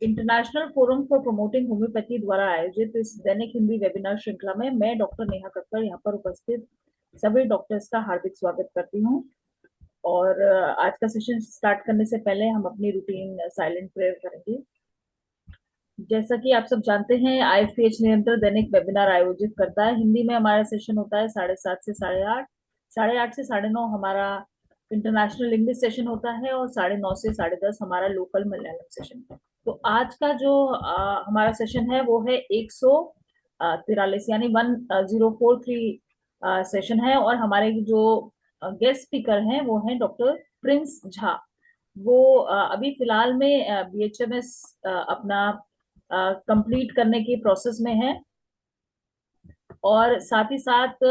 International forum for promoting homeopathy द्वारा आयोजित इस दैनिक हिंदी वेबिनार श्रृंखला में मैं डॉक्टर नेहा कक्कर यहाँ पर उपस्थित सभी डॉक्टर्स का हार्दिक स्वागत करती हूँ। और आज का सेशन स्टार्ट करने से पहले हम अपनी रूटीन साइलेंट प्रेयर करेंगे। जैसा कि आप सब जानते हैं, आईएफपीएच निरंतर दैनिक वेबिनार आयोजित करता है। हिंदी में हमारा सेशन होता है 7:30 से 8:30, 8:30 से 9:30 हमारा इंटरनेशनल इंग्लिश सेशन होता है और 9:30 से 10:30 हमारा लोकल मलयालम सेशन है। तो आज का जो हमारा सेशन है वो है 143 यानी 1043 सेशन है। और हमारे जो गेस्ट स्पीकर हैं वो हैं डॉक्टर प्रिंस झा। वो अभी फिलहाल में बीएचएमएस अपना कंप्लीट करने की प्रोसेस में है और साथ ही साथ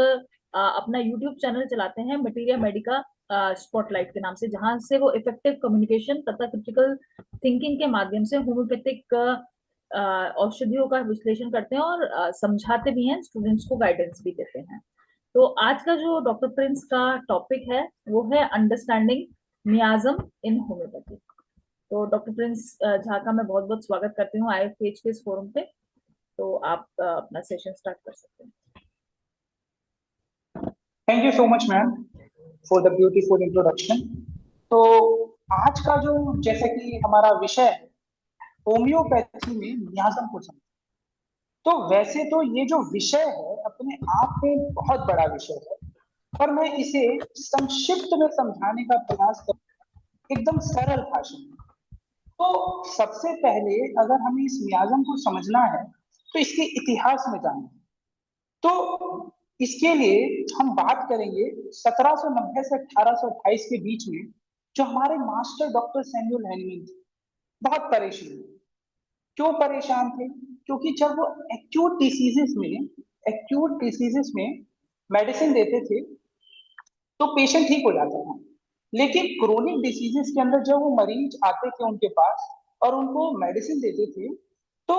अपना यूट्यूब चैनल चलाते हैं मटीरिया मेडिका स्पॉटलाइट के नाम से, जहां से वो इफेक्टिव कम्युनिकेशन तथा क्रिटिकल थिंकिंग के माध्यम से होम्योपैथिक औषधियों का विश्लेषण करते हैं और समझाते भी हैं, स्टूडेंट्स को गाइडेंस भी देते हैं। तो आज का जो डॉक्टर प्रिंस का टॉपिक है वो है अंडरस्टैंडिंग मियाज्म इन होम्योपैथी। तो डॉक्टर प्रिंस झा का मैं बहुत बहुत स्वागत करती हूँ आईएफपीएच के इस फोरम पे। तो आप अपना सेशन स्टार्ट कर सकते हैं। Thank you so much ma'am for the beautiful introduction. तो आज का जो जैसे कि हमारा विषय है होम्योपैथी में मियाज्म को समझना। तो वैसे तो ये जो विषय है अपने आप में बहुत बड़ा विषय है, पर मैं इसे संक्षिप्त में समझाने का प्रयास कर एकदम सरल भाषा में। तो सबसे पहले अगर हमें इस मियाज्म को समझना है तो इसके इतिहास में जाना है। तो इसके लिए हम बात करेंगे 1790 से 1828 के बीच में, जो हमारे मास्टर डॉक्टर सैमुअल हैनीमैन थे। बहुत परेशान थे। क्यों परेशान थे? क्योंकि जब वो एक्यूट डिसीजेस में मेडिसिन देते थे तो पेशेंट ठीक हो जाता था। लेकिन क्रोनिक डिसीजेस के अंदर जब वो मरीज आते थे उनके पास और उनको मेडिसिन देते थे तो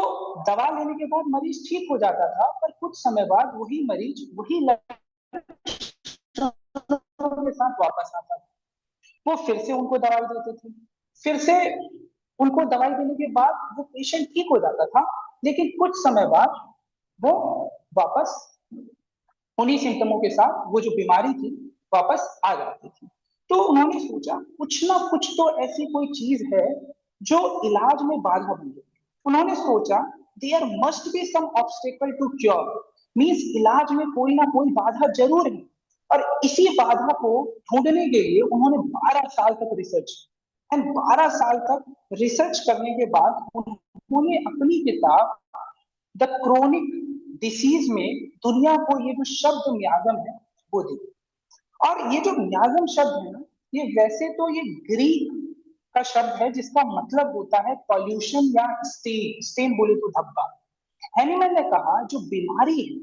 दवा लेने के बाद मरीज ठीक हो जाता था, पर कुछ समय बाद वही मरीज वही लक्षणों के साथ वापस आता था। वो फिर से उनको दवाई देते थे, फिर से उनको दवाई देने के बाद वो पेशेंट ठीक हो जाता था, लेकिन कुछ समय बाद वो वापस उन्हीं सिम्टमों के साथ वो जो बीमारी थी वापस आ जाती थी। तो उन्होंने सोचा कुछ ना कुछ तो ऐसी कोई चीज है जो इलाज में बाधा बन गई। उन्होंने सोचा there must be some obstacle to cure, means इलाज में कोई ना कोई बाधा जरूर है। और इसी बाधा को ढूंढने के लिए उन्होंने 12 साल तक रिसर्च, एंड 12 साल तक रिसर्च करने के बाद उन्होंने अपनी किताब द क्रोनिक डिसीज में दुनिया को ये जो शब्द मियाज्म है वो दी। और ये जो मियाज्म शब्द है ना, ये वैसे तो ये ग्रीक का शब्द है जिसका मतलब होता है पॉल्यूशन या स्टेन। स्टेन बोले तो धब्बा। हैनीमैन ने कहा जो बीमारी है,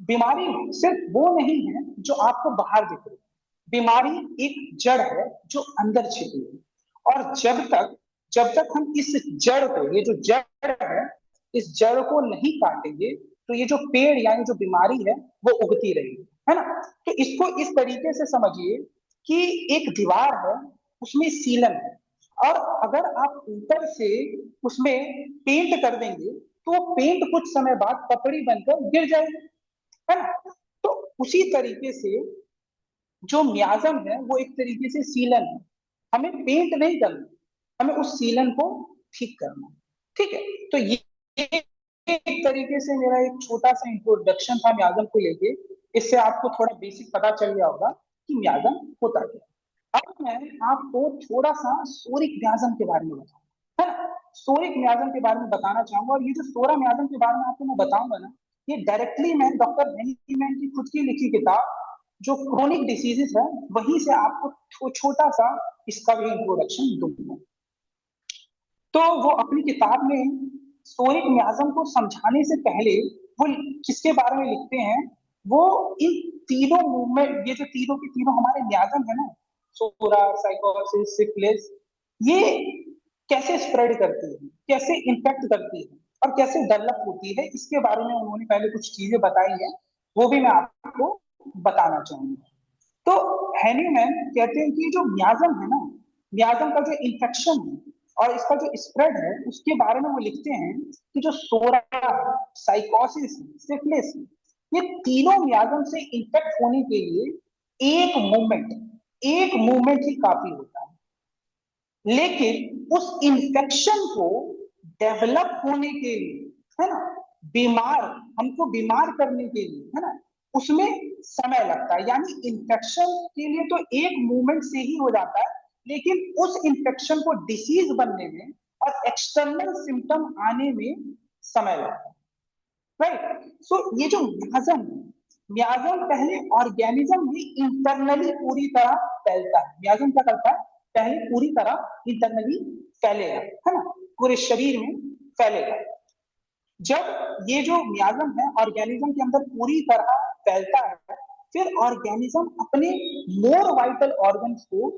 बीमारी सिर्फ वो नहीं है जो आपको बाहर दिख रही है, बीमारी एक जड़ है जो अंदर छिपी है। और जब तक हम इस जड़ को, ये जो जड़ है, इस जड़ को नहीं काटेंगे तो ये जो पेड़ यानी जो बीमारी है वो उगती रहेगी, है ना। तो इसको इस तरीके से समझिए कि एक दीवार है, उसमें सीलन है, और अगर आप ऊपर से उसमें पेंट कर देंगे तो वो पेंट कुछ समय बाद पपड़ी बनकर गिर जाएगी, है ना। तो उसी तरीके से जो मियाज्म है वो एक तरीके से सीलन है। हमें पेंट नहीं करना, हमें उस सीलन को ठीक करना। ठीक है, तो ये एक तरीके से मेरा एक छोटा सा इंट्रोडक्शन था मियाज्म को लेके। इससे आपको थोड़ा बेसिक पता चल गया होगा कि मियाज्म होता क्या। अब मैं आपको थोड़ा सा सोरिक मियाज्म के बारे में बताऊंगा, है ना। सोरिक मियाज्म के बारे में बताना चाहूंगा, और ये जो सोरा मियाज्म के बारे में आपको मैं बताऊंगा ना, ये डायरेक्टली मैं डॉक्टर हैनीमैन की खुद की लिखी किताब जो क्रोनिक डिसीजेस है वहीं से आपको छोटा सा इसका भी इंट्रोडक्शन दूंगा। तो वो अपनी किताब में सोरिक मियाज्म को समझाने से पहले वो किसके बारे में लिखते हैं, वो इन तीनों मूवमेंट, ये जो तीनों के तीनों हमारे मियाज्म है ना, सोरा, साइकोसिस, सिफिलिस, ये कैसे स्प्रेड करती है, कैसे इम्पैक्ट करती है और कैसे डेवलप होती है, इसके बारे में उन्होंने पहले कुछ चीजें बताई हैं, वो भी मैं आपको बताना चाहूंगा। तो हैनीमैन कहते हैं कि जो मियाज्म है ना, मियाज्म का जो इन्फेक्शन है और इसका जो स्प्रेड है उसके बारे में वो लिखते हैं कि जो सोरा, साइकोसिस, सिफिलिस, ये तीनों मियाजम से इन्फेक्ट होने के लिए एक मूवमेंट ही काफी होता है। लेकिन उस इंफेक्शन को डेवलप होने के लिए, है ना, बीमार, हमको बीमार करने के लिए, है ना, उसमें समय लगता है। यानी इंफेक्शन के लिए तो एक मूवमेंट से ही हो जाता है, लेकिन उस इंफेक्शन को डिसीज बनने में और एक्सटर्नल सिम्टम आने में समय लगता है। राइट। सो ये जो मियाजम है, मियाजम पहले ऑर्गेनिज्म में इंटरनली पूरी तरह फैलता है। मियाजम क्या करता है, पहले पूरी तरह इंटरनली फैलेगा, है ना, पूरे शरीर में फैलेगा। जब ये जो मियाजम है ऑर्गेनिज्म के अंदर पूरी तरह फैलता है, फिर ऑर्गेनिज्म अपने मोर वाइटल ऑर्गन्स को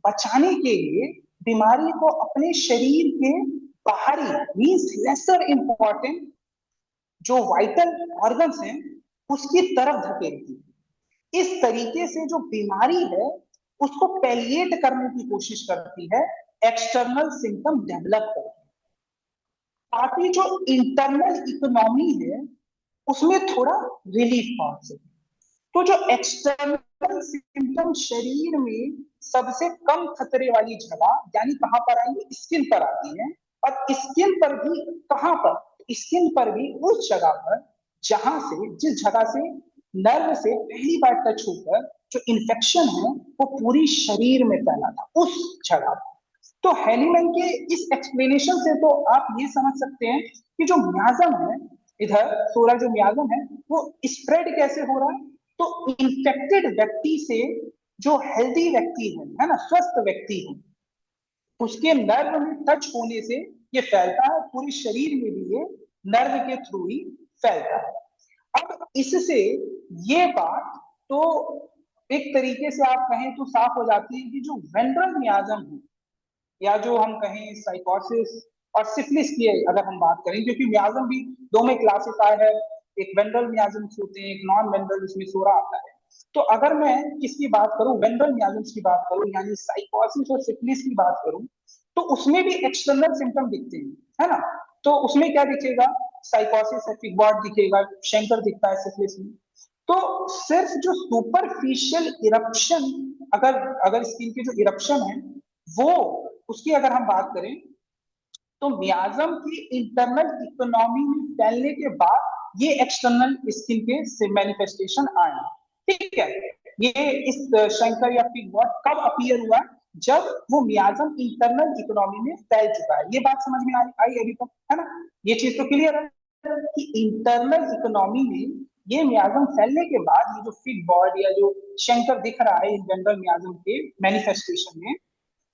बचाने के लिए बीमारी को अपने शरीर के बाहरी, मींस लेसर इंपॉर्टेंट जो वाइटल ऑर्गन्स हैं उसकी तरफ धकेलती है। इस तरीके से जो बीमारी है उसको पैलिएट करने की कोशिश करती है, एक्सटर्नल सिम्टम डेवलप करती है, ताकि जो इंटरनल इकोनॉमी है उसमें थोड़ा रिलीफ पहुंच सके। तो जो एक्सटर्नल सिम्टम शरीर में सबसे कम खतरे वाली जगह यानी कहां पर आएंगे, स्किन पर आती है। और स्किन पर भी कहां पर, स्किन पर भी उस जगह पर जहां से, जिस जगह से नर्व से पहली बार टच होकर जो इन्फेक्शन है वो पूरी शरीर में फैला था, उस जगह पर। तो हेलीमैन के इस एक्सप्लेनेशन से तो आप ये समझ सकते हैं कि जो मियाजम है, इधर सोरा जो मियाजम है वो स्प्रेड कैसे हो रहा है। तो इन्फेक्टेड व्यक्ति से जो हेल्दी व्यक्ति है ना, स्वस्थ व्यक्ति है, उसके नर्व में टच होने से ये फैलता है, पूरे शरीर में भी ये नर्व के थ्रू ही फैलता है। अब इससे ये बात तो एक तरीके से आप कहें तो साफ हो जाती है कि जो वेंट्रल मियाजम है, या जो हम कहें साइकोसिस और सिफिलिस की अगर हम बात करें, क्योंकि मियाजम भी दो में क्लासिफाई है, एक वेंट्रल मियाजम होते हैं, एक नॉन वेंट्रल, इसमें सोरा आता है। तो अगर मैं किसकी बात करूं, वेंट्रल मियाजम की बात करूं, यानी साइकोसिस और सिफिलिस की बात करूं, तो उसमें भी एक्सटर्नल सिम्टम दिखते हैं, है ना। तो उसमें क्या दिखेगा, साइकोसिस है, फिगबॉट दिखेगा, शेंकर दिखता है सिफिलिस में। तो सिर्फ जो सुपरफिशियल इरप्शन, अगर अगर स्किन के जो इरप्शन है वो, उसकी अगर हम बात करें, तो मियाजम की इंटरनल इकोनॉमी में फैलने के बाद ये एक्सटर्नल स्किन के मैनिफेस्टेशन आए। ठीक है, ये इस शंकर या फिगबॉट कब अपीयर हुआ, जब वो मियाजम इंटरनल इकोनॉमी में फैल चुका है। ये बात समझ में आई अभी तक, है ना। ये चीज तो क्लियर है कि इंटरनल इकोनॉमी में ये मियाजम फैलने के बाद ये जो फिगबॉट या जो शंकर दिख रहा है इन जनरल मियाजम के मैनिफेस्टेशन में,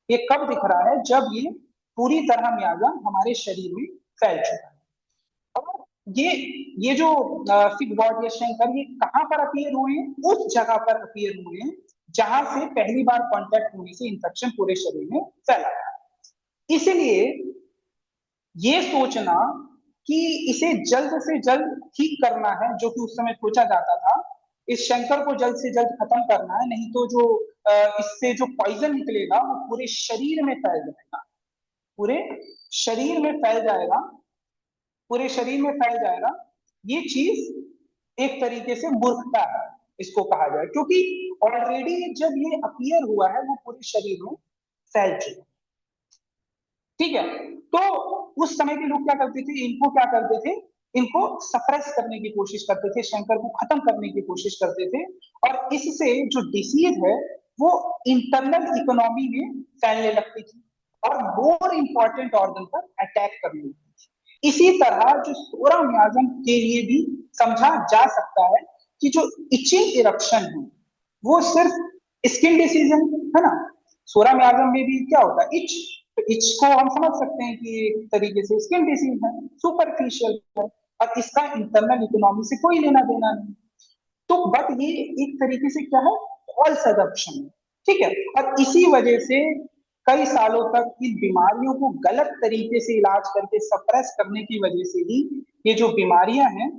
ये कब दिख रहा है, जब ये पूरी तरह मियाजम हमारे शरीर में फैल चुका है। और ये जो फिगबॉट या शंकर, ये कहां पर अपीयर हुए हैं, उस जगह पर अपीयर हुए हैं जहां से पहली बार कांटेक्ट होने से इंफेक्शन पूरे शरीर में फैला है। इसलिए ये सोचना कि इसे जल्द से जल्द ठीक करना है, जो कि उस समय सोचा जाता था, इस शंकर को जल्द से जल्द खत्म करना है, नहीं तो जो इससे जो पॉइजन निकलेगा वो पूरे शरीर में फैल जाएगा, पूरे शरीर में फैल जाएगा, पूरे शरीर में फैल जाएगा। ये चीज एक तरीके से मूर्खता है, इसको कहा जाए, क्योंकि ऑलरेडी जब ये अपीयर हुआ है वो पूरे शरीर में फैल चुका। ठीक है, तो उस समय के लोग क्या करते थे, इनको क्या करते थे, इनको सप्रेस करने की कोशिश करते थे, शंकर को खत्म करने की कोशिश करते थे, और इससे जो डिसीज है वो इंटरनल इकोनॉमी में फैलने लगती थी और मोर इंपॉर्टेंट ऑर्गन पर अटैक करने लगती थी। इसी तरह जो सोरा मियाजम के लिए भी समझा जा सकता है कि जो इचिंग इरप्शन है वो सिर्फ स्किन डिसीज है ना। सोरा मियाजम में भी क्या होता है, इच, तो इच को हम समझ सकते हैं कि एक तरीके से स्किन डिसीज है, सुपरफिशियल है, और इसका इंटरनल इकोनॉमी से कोई लेना देना नहीं। तो बट ये एक तरीके से क्या है, फॉल्स एडप्शन है। ठीक है, और इसी वजह से कई सालों तक इन बीमारियों को गलत तरीके से इलाज करके सप्रेस करने की वजह से ही ये जो बीमारियां हैं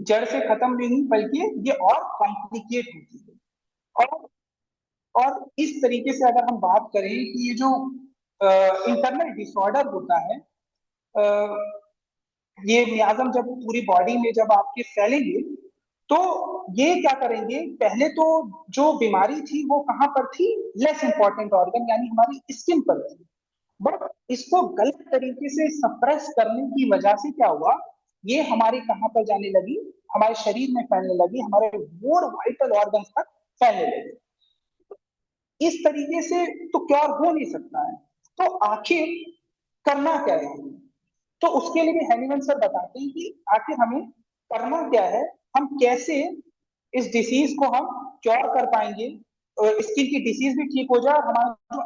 जड़ से खत्म नहीं, बल्कि ये और कॉम्प्लिकेट होती है। और इस तरीके से अगर हम बात करें कि ये जो इंटरनल डिसऑर्डर होता है। ये मियाजम जब पूरी बॉडी में जब आपके फैलेंगे तो ये क्या करेंगे, पहले तो जो बीमारी थी वो कहाँ पर थी, लेस इंपॉर्टेंट ऑर्गन यानी हमारी स्किन पर थी। बट इसको गलत तरीके से सप्रेस करने की वजह से क्या हुआ, ये हमारे कहाँ पर जाने लगी, हमारे शरीर में फैलने लगी, हमारे मोर वाइटल ऑर्गन तक फैलने लगी। इस तरीके से तो क्योर हो नहीं सकता है, तो आखिर करना क्या है। तो उसके लिए भी हैनीमैन सर बताते हैं कि आखिर हमें करना क्या है, हम कैसे इस डिसीज को हम क्योर कर पाएंगे, स्किन की डिसीज भी ठीक हो जाए और हमारा जो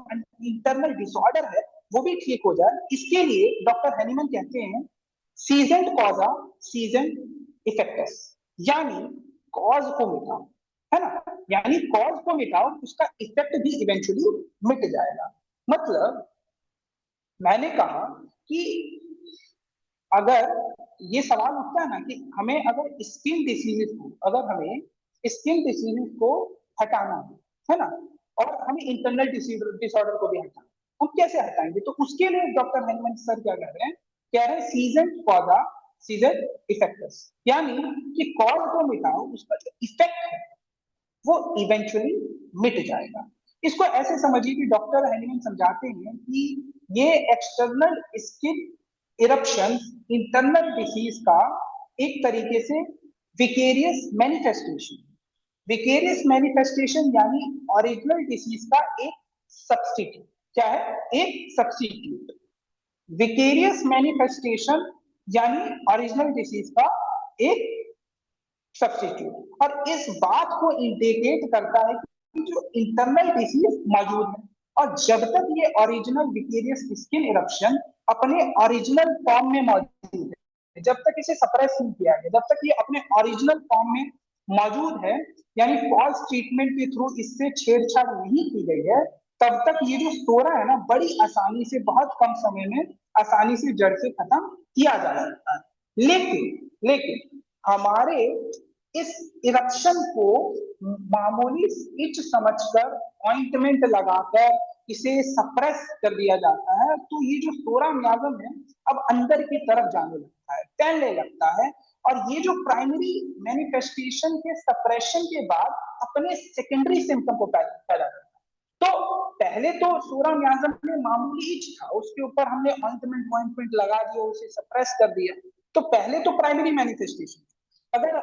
इंटरनल डिसऑर्डर है वो भी ठीक हो जाए। इसके लिए डॉक्टर हैनीमैन कहते हैं सीजेंट कॉजा सीजेंट इफेक्टस, यानी कॉज को मिटाओ, है ना, यानी कॉज को मिटाओ, उसका इफेक्ट भी इवेंचुअली मिट जाएगा। मतलब मैंने कहा कि अगर ये सवाल उठता है ना कि हमें अगर स्किन डिसीजेस को, अगर हमें स्किन डिसीजेस को हटाना है ना, और हमें इंटरनल डिसऑर्डर को भी हटाना, हम कैसे हटाएंगे, तो उसके लिए डॉक्टर हैनीमैन सर क्या कह रहे हैं, कह रहे हैं सीजन कॉजा सीजन इफेक्टस, यानी कि कॉज को मिटाओ, उसका जो इफेक्ट है वो इवेंचुअली मिट जाएगा। इसको ऐसे समझिए कि डॉक्टर हैनीमैन समझाते हैं कि ये external skin eruption internal disease का एक तरीके से विकेरियस मैनिफेस्टेशन, विकेरियस मैनिफेस्टेशन यानी ओरिजिनल डिसीज का एक सब्स्टिट्यूट, क्या है, एक सब्स्टिट्यूट। विकेरियस मैनिफेस्टेशन यानी ओरिजिनल डिसीज का एक सब्स्टिट्यूट, और इस बात को इंडिकेट करता है कि जो इंटरनल डिसीज मौजूद है, और जब तक ये ओरिजिनल विकेरियस स्किन इरप्शन अपने ओरिजिनल फॉर्म में मौजूद है, जब तक इसे सप्रेस नहीं किया गया, जब तक ये अपने ओरिजिनल फॉर्म में मौजूद है, यानी फॉल्स ट्रीटमेंट के थ्रू इससे छेड़छाड़ नहीं की गई है, तब तक ये जो सोरा है ना, बड़ी आसानी से, बहुत कम समय में आसानी से जड़ से खत्म किया जा सकता है। लेकिन लेकिन हमारे इस इरप्शन को मामूली इच समझकर ऑइंटमेंट लगाकर इसे सप्रेस कर दिया जाता है, तो ये जो सोरा मियाजम है अब अंदर की तरफ जाने लगता है, फैलने लगता है, और ये जो प्राइमरी मैनिफेस्टेशन के सप्रेशन के बाद अपने सेकेंडरी सिम्टम को पैदा करता है। तो पहले तो सोरा मियाजम में मामूली इच था, उसके ऊपर हमने ऑइंटमेंट लगा दिया, उसे सप्रेस कर दिया, तो पहले तो प्राइमरी मैनिफेस्टेशन, अगर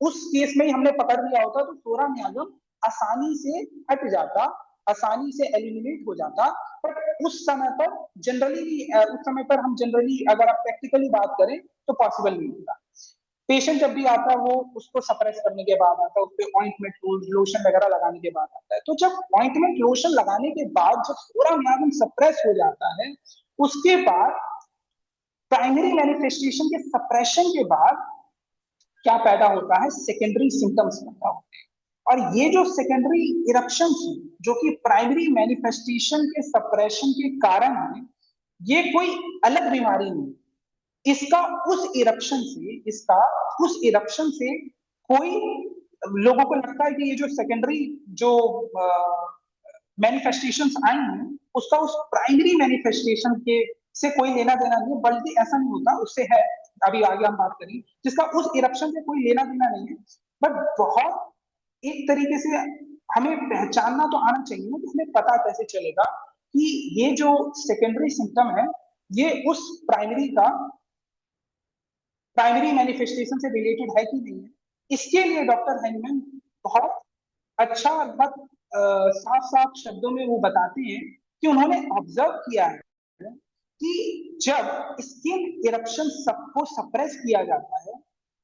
उस केस में ही हमने पकड़ लिया होता तो सोरा मियाजम आसानी से हट जाता, आसानी से एलिमिनेट हो जाता। बट उस समय पर जनरली, उस समय पर हम जनरली अगर आप प्रैक्टिकली बात करें तो पॉसिबल नहीं होता। पेशेंट जब भी आता है वो उसको सप्रेस करने के बाद आता है, उस पर ऑइंटमेंट लोशन वगैरह लगाने के बाद आता है। तो जब ऑइंटमेंट लोशन लगाने के बाद जब सोरा मियाजम सप्रेस हो जाता है, उसके बाद प्राइमरी मैनिफेस्टेशन के सप्रेशन के बाद क्या पैदा होता है, सेकेंडरी सिम्टम्स पैदा होते हैं। और ये जो सेकेंडरी इरप्शन जो कि प्राइमरी मैनिफेस्टेशन के सप्रेशन के कारण है, ये कोई अलग बीमारी नहीं, इसका उस इरप्शन से कोई, लोगों को लगता है कि ये जो सेकेंडरी जो मैनिफेस्टेशंस आई हैं उसका उस प्राइमरी मैनिफेस्टेशन के से कोई लेना देना नहीं है, बल्कि ऐसा नहीं होता, उससे है, अभी आगे हम बात करें, जिसका उस इरप्शन से कोई लेना देना नहीं है। बट बहुत एक तरीके से हमें पहचानना तो आना चाहिए ना, कि हमें पता कैसे चलेगा कि ये जो सेकेंडरी सिम्टम है ये उस प्राइमरी मैनिफेस्टेशन से रिलेटेड है कि नहीं है। इसके लिए डॉक्टर हैनीमैन बहुत अच्छा, बहुत साफ साफ शब्दों में वो बताते हैं कि उन्होंने ऑब्जर्व किया है कि जब स्किन इरप्शन सबको सप्रेस किया जाता है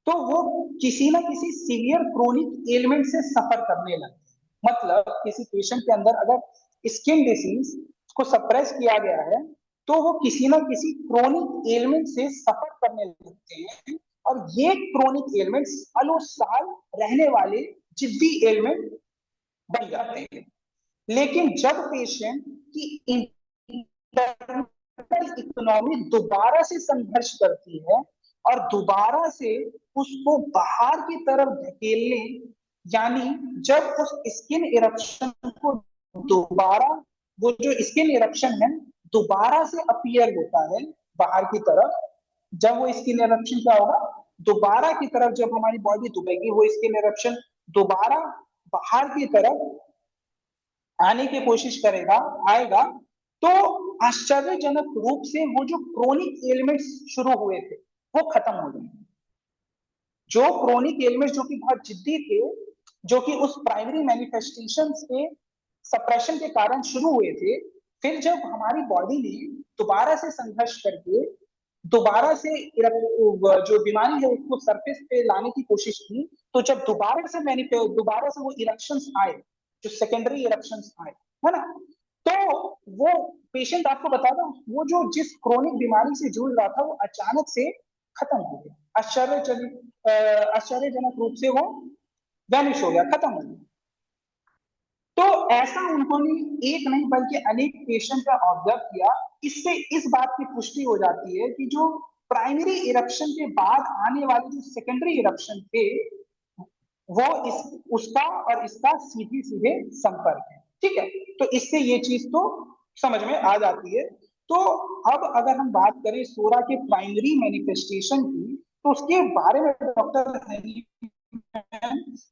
तो वो किसी ना किसी सीवियर क्रोनिक एलिमेंट से सफर करने लगते हैं। मतलब किसी पेशेंट के अंदर अगर स्किन डिसीज को सप्रेस किया गया है तो वो किसी ना किसी क्रोनिक एलिमेंट से सफर करने लगते हैं, और ये क्रोनिक एलिमेंट सालों साल रहने वाले जिद्दी एलिमेंट बन जाते हैं। लेकिन जब पेशेंट की इंटरनल इकोनॉमी दोबारा से संघर्ष करती है और दोबारा से उसको बाहर की तरफ धकेलने, यानी जब उस स्किन इरप्शन को दोबारा, वो जो स्किन इरप्शन है दोबारा से अपीयर होता है बाहर की तरफ, जब वो स्किन इरप्शन क्या होगा, दोबारा की तरफ जब हमारी बॉडी दुबेगी वो स्किन इरप्शन दोबारा बाहर की तरफ आने की कोशिश करेगा, आएगा, तो आश्चर्यजनक रूप से वो जो क्रोनिक एलिमेंट्स शुरू हुए थे वो खत्म हो गए। जो क्रोनिक एलिमेंट्स जो कि बहुत जिद्दी थे, जो कि उस प्राइमरी मैनिफेस्टेशंस के सप्रेशन के कारण शुरू हुए थे, फिर जब हमारी बॉडी ने दोबारा से संघर्ष करके दोबारा से जो बीमारी है उसको सरफेस पे लाने की कोशिश की, तो जब दोबारा से वो इरप्शंस आए, जो सेकेंडरी इरप्शंस आए, है ना, तो वो पेशेंट आपको बता दो, वो जो जिस क्रोनिक बीमारी से जूझ रहा था वो अचानक से खत्म हो गया, आश्चर्यजनक रूप से वो वैनिश हो गया, खत्म हो गया। तो ऐसा उन्होंने एक नहीं बल्कि अनेक पेशेंट का ऑब्जर्व किया। इससे इस बात की पुष्टि हो जाती है कि जो प्राइमरी इरप्शन के बाद आने वाले जो सेकेंडरी इरप्शन थे वो उसका और इसका सीधे सीधे संपर्क है। ठीक है, तो इससे ये चीज तो समझ में आ जाती है। तो अब अगर हम बात करें सोरा के प्राइमरी मैनिफेस्टेशन की, तो उसके बारे में डॉक्टर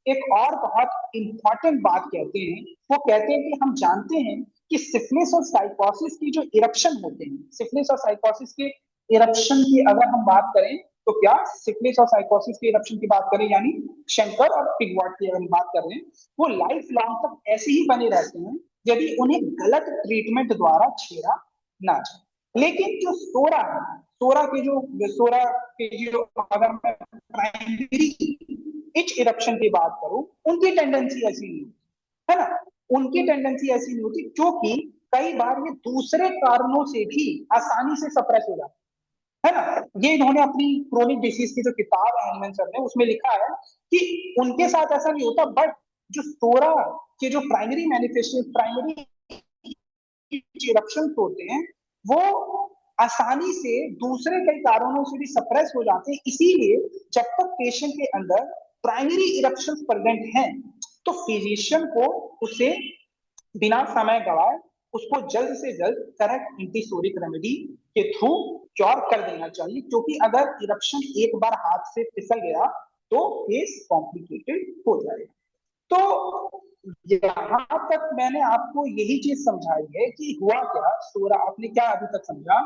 एक और बहुत इंपॉर्टेंट बात कहते हैं। वो कहते हैं कि हम जानते हैं कि सिफिलिस और साइकोसिस की जो इरप्शन होते हैं, सिफिलिस और साइकोसिस के इरप्शन की अगर हम बात करें, तो क्या सिफिलिस और साइकोसिस के इरप्शन की बात करें, यानी शंकर और पिगवॉट की अगर हम बात कर रहे हैं, वो लाइफ लॉन्ग तक ऐसे ही बने रहते हैं यदि उन्हें गलत ट्रीटमेंट द्वारा छेड़ा ना जाए। लेकिन जो सोरा है, सोरा के जो अगर मैं प्राइमरी इच इरप्शन की बात करूं, उनकी टेंडेंसी ऐसी नहीं है ना, उनकी टेंडेंसी ऐसी नहीं होती, क्योंकि कई बार ये दूसरे कारणों से भी आसानी से सप्रेस हो जाता है ना। ये इन्होंने अपनी क्रोनिक डिसीज की जो किताब है हेलमैन सर ने, उसमें लिखा है कि उनके साथ ऐसा नहीं होता, बट जो सोरा के जो प्राइमरी मैनिफेस्टेशन, प्राइमरी इरप्शन होते हैं, वो आसानी से दूसरे कई कारणों से भी सप्रेस हो जाते हैं। इसीलिए जब तक पेशेंट के अंदर प्राइमरी इरप्शन प्रेजेंट हैं, तो फिजिशियन को उसे बिना समय गवाए उसको जल्द से जल्द करेक्ट एंटीसोरिक रेमेडी के थ्रू क्योर कर देना चाहिए, क्योंकि अगर इरप्शन एक बार हाथ से फिसल गया तो केस कॉम्प्लिकेटेड हो जाएगा। तो यहाँ तक मैंने आपको यही चीज समझाई है कि हुआ क्या सोरा, आपने क्या अभी तक समझा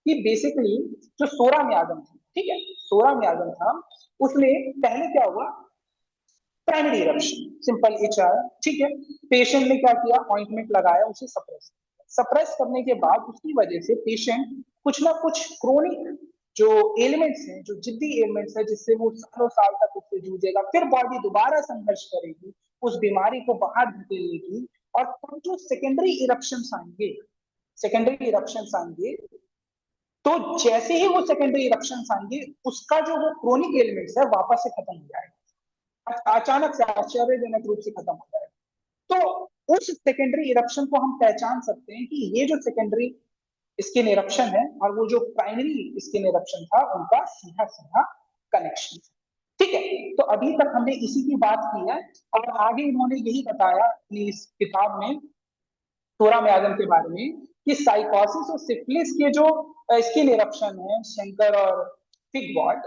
कि बेसिकली जो सोरा म्यागम था, ठीक है, सोरा म्यागम था, उसमें पहले क्या हुआ, प्राइमरी इरप्शन, सिंपल एचआर, ठीक है, पेशेंट ने क्या किया, ऑइंटमेंट लगाया, उसे सप्रेस करने के बाद उसकी वजह से पेशेंट कुछ ना कुछ क्रोनिक जो एलिमेंट्स हैं, जो जिद्दी एलिमेंट्स है, जिससे वो सालों साल तक उससे जूझेगा, फिर बॉडी दोबारा संघर्ष करेगी उस बीमारी को बाहर धकेलने की, और तब जो सेकेंडरी इरप्शन आएंगे, सेकेंडरी इरप्शन आएंगे, तो जैसे ही वो सेकेंडरी इरप्शन आएंगे उसका जो वो क्रोनिक एलिमेंट्स है वापस से खत्म हो जाएगा, अचानक से आश्चर्यजनक रूप से खत्म हो जाएगा। तो उस सेकेंडरी इरप्शन को हम पहचान सकते हैं कि ये जो सेकेंडरी स्किन इरप्शन है और वो जो प्राइमरी स्किन इरप्शन था, उनका सीधा सीधा कनेक्शन। ठीक है, तो अभी तक हमने इसी की बात की है, और आगे इन्होंने यही बताया अपनी इस किताब में सोरा म्यागम के बारे में कि साइकोसिस और सिफिलिस के जो स्किन इरप्शन है, शंकर और पिगवॉट,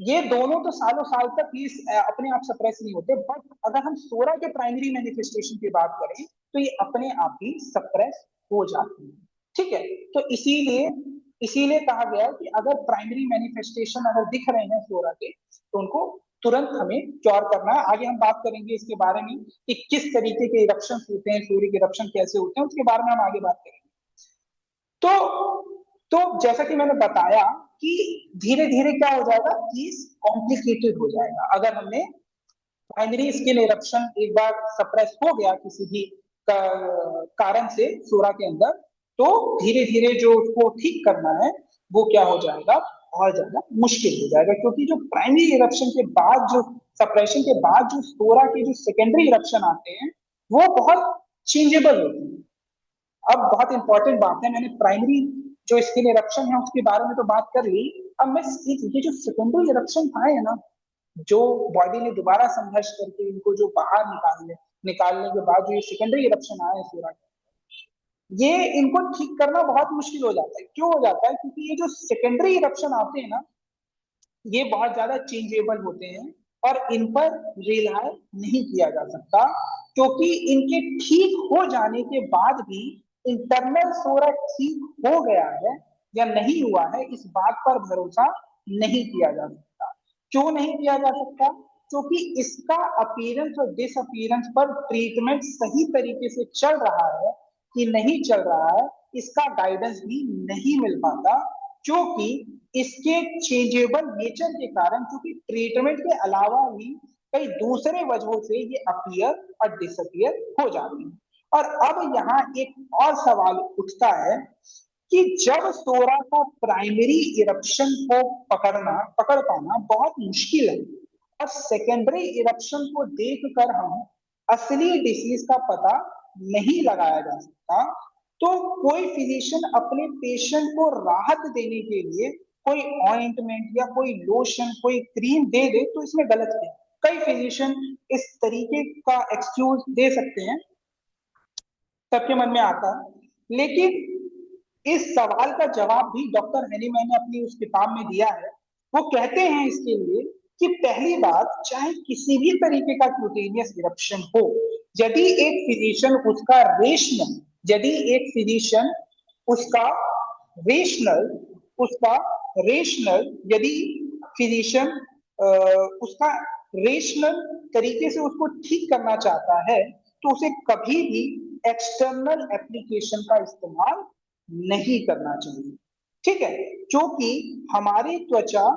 ये दोनों तो सालों साल तक ये अपने आप सप्रेस नहीं होते, बट अगर हम सोरा के प्राइमरी मैनिफेस्टेशन की बात करें तो ये अपने आप ही सप्रेस हो जाती है। ठीक है, तो इसीलिए इसीलिए कहा गया है कि अगर प्राइमरी मैनिफेस्टेशन अगर दिख रहे हैं सोरा के, तो उनको तुरंत हमें क्योर करना है। आगे हम बात करेंगे इसके बारे में कि किस तरीके के इरप्शन होते हैं, सूर्य के इरप्शन कैसे होते हैं, उसके बारे में हम आगे बात करेंगे। तो जैसा कि मैंने बताया कि धीरे धीरे क्या हो जाएगा, केस कॉम्प्लिकेटेड हो जाएगा। अगर हमने प्राइमरी स्किन इरप्शन एक बार सप्रेस हो गया किसी भी कारण से सोरा के अंदर, तो धीरे धीरे जो उसको ठीक करना है वो क्या हो जाएगा, बहुत ज्यादा मुश्किल हो जाएगा, क्योंकि जो प्राइमरी इरप्शन के बाद जो सप्रेशन के बाद जो सोरा के जो सेकेंडरी इरप्शन आते हैं वो बहुत चेंजेबल होते हैं। अब बहुत इंपॉर्टेंट बात है, मैंने प्राइमरी जो स्किन इरप्शन है उसके बारे में तो बात कर ली, अब मैं ये जो सेकेंडरी इरप्शन आए है ना, जो बॉडी ने दोबारा संघर्ष करके इनको जो बाहर निकालने के बाद जो ये सेकेंडरी इरप्शन आए सोरा, ये इनको ठीक करना बहुत मुश्किल हो जाता है। क्यों हो जाता है? क्योंकि ये जो सेकेंडरी इरप्शन आते हैं ना, ये बहुत ज्यादा चेंजेबल होते हैं और इन पर रिलाय नहीं किया जा सकता, क्योंकि इनके ठीक हो जाने के बाद भी इंटरनल सोरा ठीक हो गया है या नहीं हुआ है, इस बात पर भरोसा नहीं किया जा सकता। क्यों नहीं किया जा सकता? क्योंकि इसका अपीयरेंस और डिसअपीयरेंस पर ट्रीटमेंट सही तरीके से चल रहा है कि नहीं चल रहा है, इसका गाइडेंस भी नहीं मिल पाता, क्योंकि इसके चेंजेबल नेचर के कारण, क्योंकि ट्रीटमेंट के अलावा भी कई दूसरे वजहों से ये अपीयर और डिसअपीयर हो जाते हैं। और अब यहाँ एक और सवाल उठता है कि जब सोरा का प्राइमरी इरप्शन को पकड़ पाना बहुत मुश्किल है और सेकेंडरी इरप्शन को देखकर हम असली डिसीज का पता नहीं लगाया जा सकता, तो कोई फिजिशियन अपने पेशेंट को राहत देने के लिए कोई ऑइंटमेंट या कोई लोशन, कोई क्रीम दे दे, तो इसमें गलत है। कई फिजिशियन इस तरीके का एक्सक्यूज दे सकते हैं, सबके मन में आता है। लेकिन इस सवाल का जवाब भी डॉक्टर हैनीमैन ने अपनी उस किताब में दिया है। वो कहते हैं इसके लिए कि पहली बात, चाहे किसी भी तरीके का क्यूटेनियस इरप्शन हो, यदि एक फिजिशियन उसका रेशनल यदि एक फिजिशियन उसका रेशनल उसका रेशनल यदि फिजिशियन उसका रेशनल तरीके से उसको ठीक करना चाहता है, तो उसे कभी भी एक्सटर्नल एप्लीकेशन का इस्तेमाल नहीं करना चाहिए। ठीक है? क्योंकि हमारी त्वचा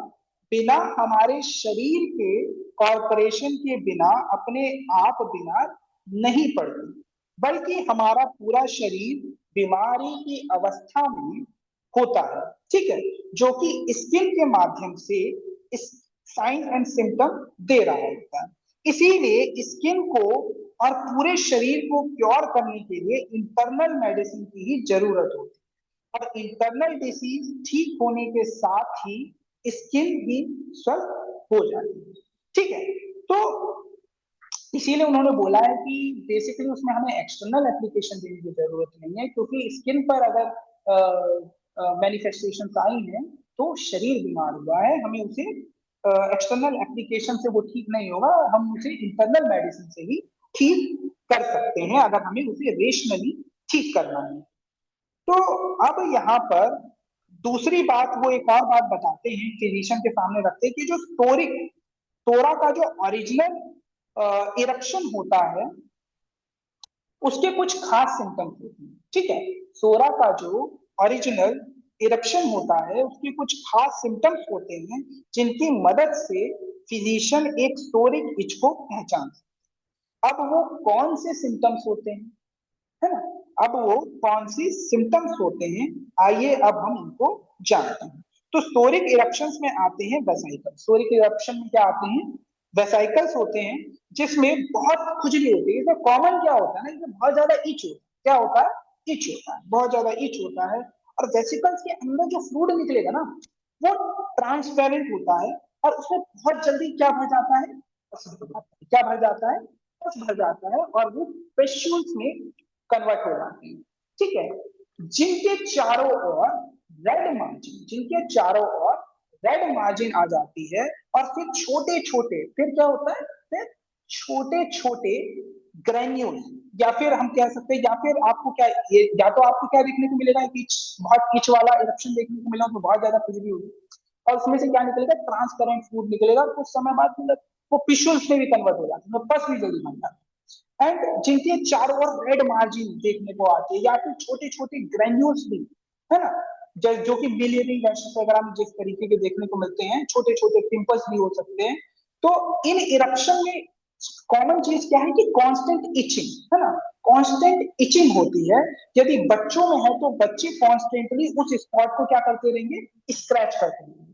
बिना हमारे शरीर के कॉर्पोरेशन के बिना अपने आप बीमार नहीं पड़ती, बल्कि हमारा पूरा शरीर बीमारी की अवस्था में होता है। ठीक है? जो कि स्किन के माध्यम से इस साइन एंड सिम्टम दे रहा होता है। इसीलिए स्किन को और पूरे शरीर को क्योर करने के लिए इंटरनल मेडिसिन की ही जरूरत होती है, और इंटरनल डिसीज ठीक होने के साथ ही स्किन भी स्वस्थ हो जाती है। ठीक है? तो इसीलिए उन्होंने बोला है कि बेसिकली उसमें हमें एक्सटर्नल एप्लीकेशन देने की जरूरत नहीं है, क्योंकि स्किन पर अगर मैनिफेस्टेशन आई है तो शरीर बीमार हुआ है, हमें उसे एक्सटर्नल एप्लीकेशन से वो ठीक नहीं होगा, हम उसे इंटरनल मेडिसिन से ही ठीक कर सकते हैं, अगर हमें उसे रेशनली ठीक करना है। तो अब यहाँ पर दूसरी बात, वो एक और बात बताते हैं, फिजिशियन के सामने रखते हैं कि जो तोरा का जो ओरिजिनल इरप्शन होता है, उसके कुछ खास सिम्टम्स होते हैं। ठीक है? सोरा का जो ओरिजिनल इरप्शन होता है, उसके कुछ खास सिम्टम्स होते हैं, जिनकी मदद से फिजिशियन एक सोरिक इच को पहचान सकते। अब वो कौन से सिम्टम्स होते हैं, है ना? अब वो कौन सी सिम्टम्स होते हैं, आइए अब हम इनको जानते हैं। तो सोरिक इरप्शंस में आते हैं वेसाइकल। सोरिक इरप्शन में क्या आते हैं? वेसाइकल्स होते हैं, जिसमें बहुत खुजली होती है। इसमें कॉमन क्या होता है ना, इसमें बहुत ज्यादा इच होता है। क्या होता है? इच होता है, बहुत ज्यादा इच होता है। और वेसिकल्स के अंदर जो फ्लूइड निकलेगा ना, वो ट्रांसपेरेंट होता है, और उसमें बहुत जल्दी क्या भर जाता है? क्या भर जाता है? पस भर जाता है, और वो पेस्ट्यूल्स में कन्वर्ट हो जाते हैं। ठीक है? जिनके चारों ओर जिनके चारों ओर रेड मार्जिन आ जाती है, और फिर छोटे छोटे, फिर क्या होता है? फिर छोटे छोटे ग्रेन्यूल, या फिर हम कह सकते हैं, या फिर आपको क्या, ये या तो आपको क्या देखने को मिलेगा कि बहुत इच वाला इरप्शन देखने को मिला, तो बहुत ज्यादा खुजली होगी, और उसमें से क्या निकलेगा? ट्रांसपेरेंट फूड निकलेगा। कुछ समय बाद मतलब वो पिशुल्स में भी कन्वर्ट हो जाता है, पस भी जल्दी बन जाता है। एंड जिनके चारों ओर रेड मार्जिन देखने को आती है, या फिर छोटे छोटे ग्रेन्यूल्स भी, है ना, जो कि बिलियरी रैशेस वगैरह में जिस तरीके के देखने को मिलते हैं, छोटे छोटे पिंपल्स भी हो सकते हैं। तो इन इरप्शन में कॉमन चीज क्या है कि कांस्टेंट इचिंग, है ना, कांस्टेंट इचिंग होती है। यदि बच्चों में है तो बच्चे कॉन्स्टेंटली उस स्पॉट को क्या करते रहेंगे? स्क्रैच करते रहेंगे।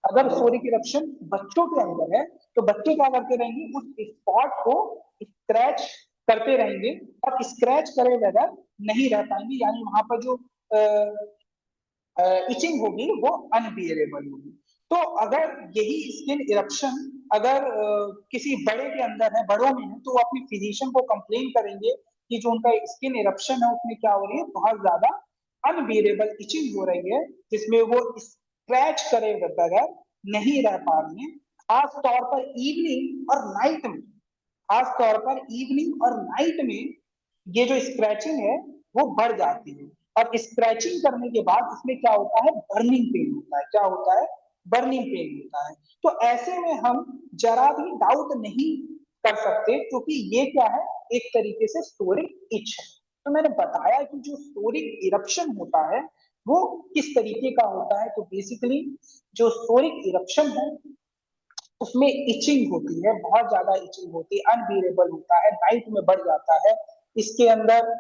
अगर सोरिक इरप्शन बच्चों के अंदर है, तो बच्चे क्या करते रहेंगे? उस स्पॉट को स्क्रैच करते रहेंगे, और स्क्रैच करे बगैर नहीं रह पाएंगे, यानी वहां पर जो इचिंग होगी वो अनबियरेबल होगी। तो अगर यही स्किन इरप्शन अगर किसी बड़े के अंदर है, बड़ों में है, तो वो अपने फिजिशियन को कंप्लेन करेंगे कि जो उनका स्किन इरप्शन है उसमें क्या हो रही है, बहुत ज्यादा अनबियरेबल इचिंग हो रही है, जिसमें वो स्क्रैच करे बगैर नहीं रह पा रही है। खास तौर पर इवनिंग और नाइट में, खास तौर पर इवनिंग और नाइट में ये जो स्क्रैचिंग है वो बढ़ जाती है। और स्क्रैचिंग करने के बाद इसमें क्या होता है, बर्निंग पेन होता है। क्या होता है, बर्निंग पेन होता है। तो ऐसे में हम जरा भी डाउट नहीं कर सकते, क्योंकि ये क्या है, एक तरीके से सोरिक इच है। तो मैंने बताया कि जो सोरिक इरप्शन होता है वो किस तरीके का होता है। तो बेसिकली जो सोरिक इरप्शन है उसमें इचिंग होती है, बहुत ज्यादा इचिंग होती है, अनबियरेबल होता है, नाइट में बढ़ जाता है। इसके अंदर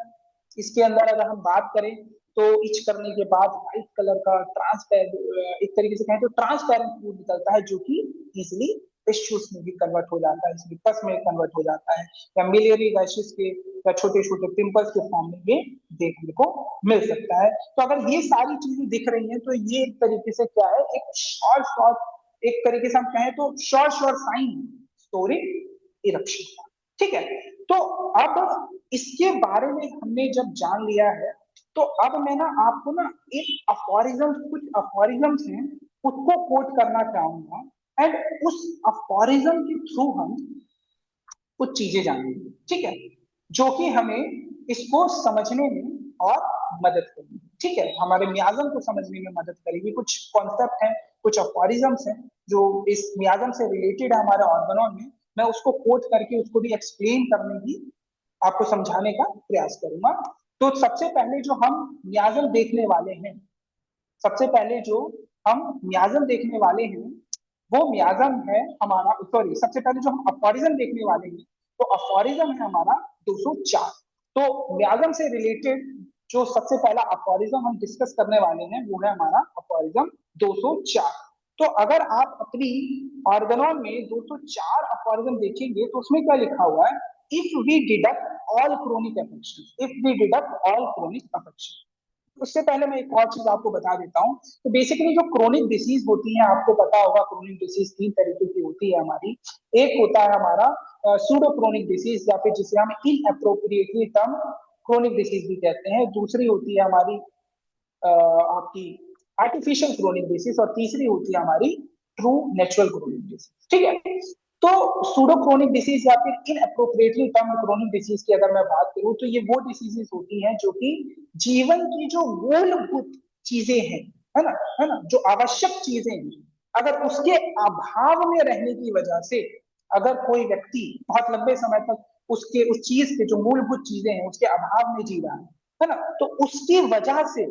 इसके अंदर अगर हम बात करें तो इच करने के बाद व्हाइट कलर का ट्रांसपेरेंट, एक तरीके से कहें तो ट्रांसपेरेंट फ्लूइड निकलता है, जो कि इजिली टिश्यूज में भी कन्वर्ट हो जाता है, इसमें पस में कन्वर्ट हो जाता है, या मिलियरी रैशेस के या छोटे छोटे पिंपल्स के फॉर्म में ये देखने को मिल सकता है। तो अगर ये सारी चीजें दिख रही हैं तो ये एक तरीके से क्या है, एक शॉर्ट शॉर्ट, एक तरीके से हम कहें तो short short sign psoric eruption का। ठीक है, तो अब इसके बारे में हमने जब जान लिया है, तो अब मैं ना आपको ना एक अफोरिज्म, कुछ अफोरिज्म्स हैं उसको कोट करना चाहूंगा, एंड उस अफोरिज्म के थ्रू हम कुछ चीजें जानेंगे। ठीक है, जो कि हमें इसको समझने में और मदद करेगी। ठीक है, हमारे मियाजम को समझने में मदद करेगी। कुछ कॉन्सेप्ट हैं, कुछ अफोरिज्म्स हैं जो इस मियाजम से रिलेटेड है हमारे ऑर्गेनॉन में, मैं उसको कोट करके उसको भी एक्सप्लेन करने की, आपको समझाने का प्रयास करूंगा। तो सबसे पहले जो हम मियाजम देखने वाले हैं, सबसे पहले जो हम मियाजम देखने वाले हैं वो मियाजम है हमारा, सॉरी, सबसे पहले जो हम अफोरिज्म देखने वाले हैं तो अफोरिज्म है हमारा 204। तो मियाजम से रिलेटेड जो सबसे पहला अफोरिज्म हम डिस्कस करने वाले हैं वो है हमारा अफोरिज्म 204। तो अगर आप अपनी ऑर्गेनॉन में 204 अफोरिज्म देखेंगे तो उसमें क्या लिखा हुआ है, if we deduct all chronic affection, if we deduct all chronic affection. उससे पहले मैं एक और चीज आपको बता देता हूँ। तो बेसिकली जो क्रोनिक डिसीज होती है, आपको पता होगा क्रोनिक डिसीज तीन तरीके की होती है हमारी। एक होता है हमारा सूडो क्रोनिक डिसीज, या फिर जिसे हम इनअप्रोप्रिएटली टर्म क्रोनिक डिसीज भी कहते हैं। दूसरी होती है हमारी आपकी आर्टिफिशियल क्रोनिक डिसीज, और तीसरी होती है हमारी ट्रू नेचुरल क्रोनिक डिसीज। ठीक है, तो सूडो क्रोनिक डिसीज या फिर इनअप्रोप्रिएटली टर्म क्रोनिक डिसीज की अगर मैं बात करूं तो ये वो डिसीजेस होती हैं जो कि जीवन की जो मूलभूत चीजें हैं, है ना, जो आवश्यक चीजें हैं, अगर उसके अभाव में रहने की वजह से अगर कोई व्यक्ति बहुत लंबे समय तक उसके उस चीज के जो मूलभूत चीजें हैं उसके अभाव में जी रहा है ना, तो उसकी वजह से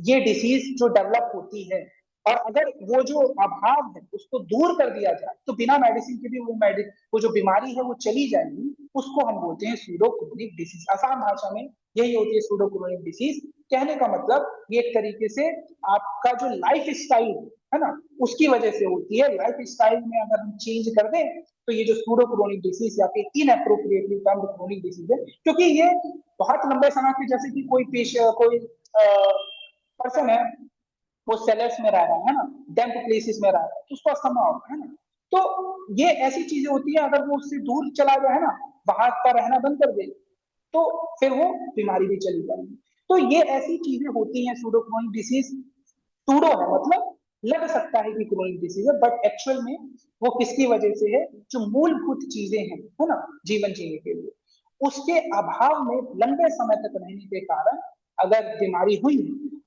ये डिसीज जो डेवलप होती है, और अगर वो जो अभाव है उसको दूर कर दिया जाए तो बिना मेडिसिन के भी वो जो बीमारी है वो चली जाएगी, उसको हम बोलते हैं सूडो क्रोनिक डिसीज। आसान भाषा में यही होती है सूडो क्रोनिक डिसीज। कहने का मतलब ये एक तरीके से आपका जो लाइफ स्टाइल है ना उसकी वजह से होती है। लाइफ स्टाइल में अगर हम चेंज कर दें तो ये जो सूडो क्रोनिक डिसीज या फिर इनअप्रोप्रिएटली टर्म्ड क्रोनिक डिसीज है, क्योंकि ये बहुत लंबे समय के, जैसे कि कोई पर्सन है वो सेलर्स में रह रहा है ना, डैम्प प्लेसेस में रह रहा है, तो उसको अस्थमा होगा, है ना। तो ये ऐसी चीजें होती है, अगर वो उससे दूर चला जाए ना, बाहर पर रहना बंद कर दे, तो फिर वो बीमारी भी चली जाएगी। तो ये ऐसी चीजें होती हैं सूडो क्रोनिक डिसीज। सूडो है मतलब लग सकता है कि क्रोनिक डिसीज है, बट एक्चुअल में वो किसकी वजह से है, जो मूलभूत चीजें हैं, है ना, जीवन जीने के लिए, उसके अभाव में लंबे समय तक रहने के कारण अगर बीमारी हुई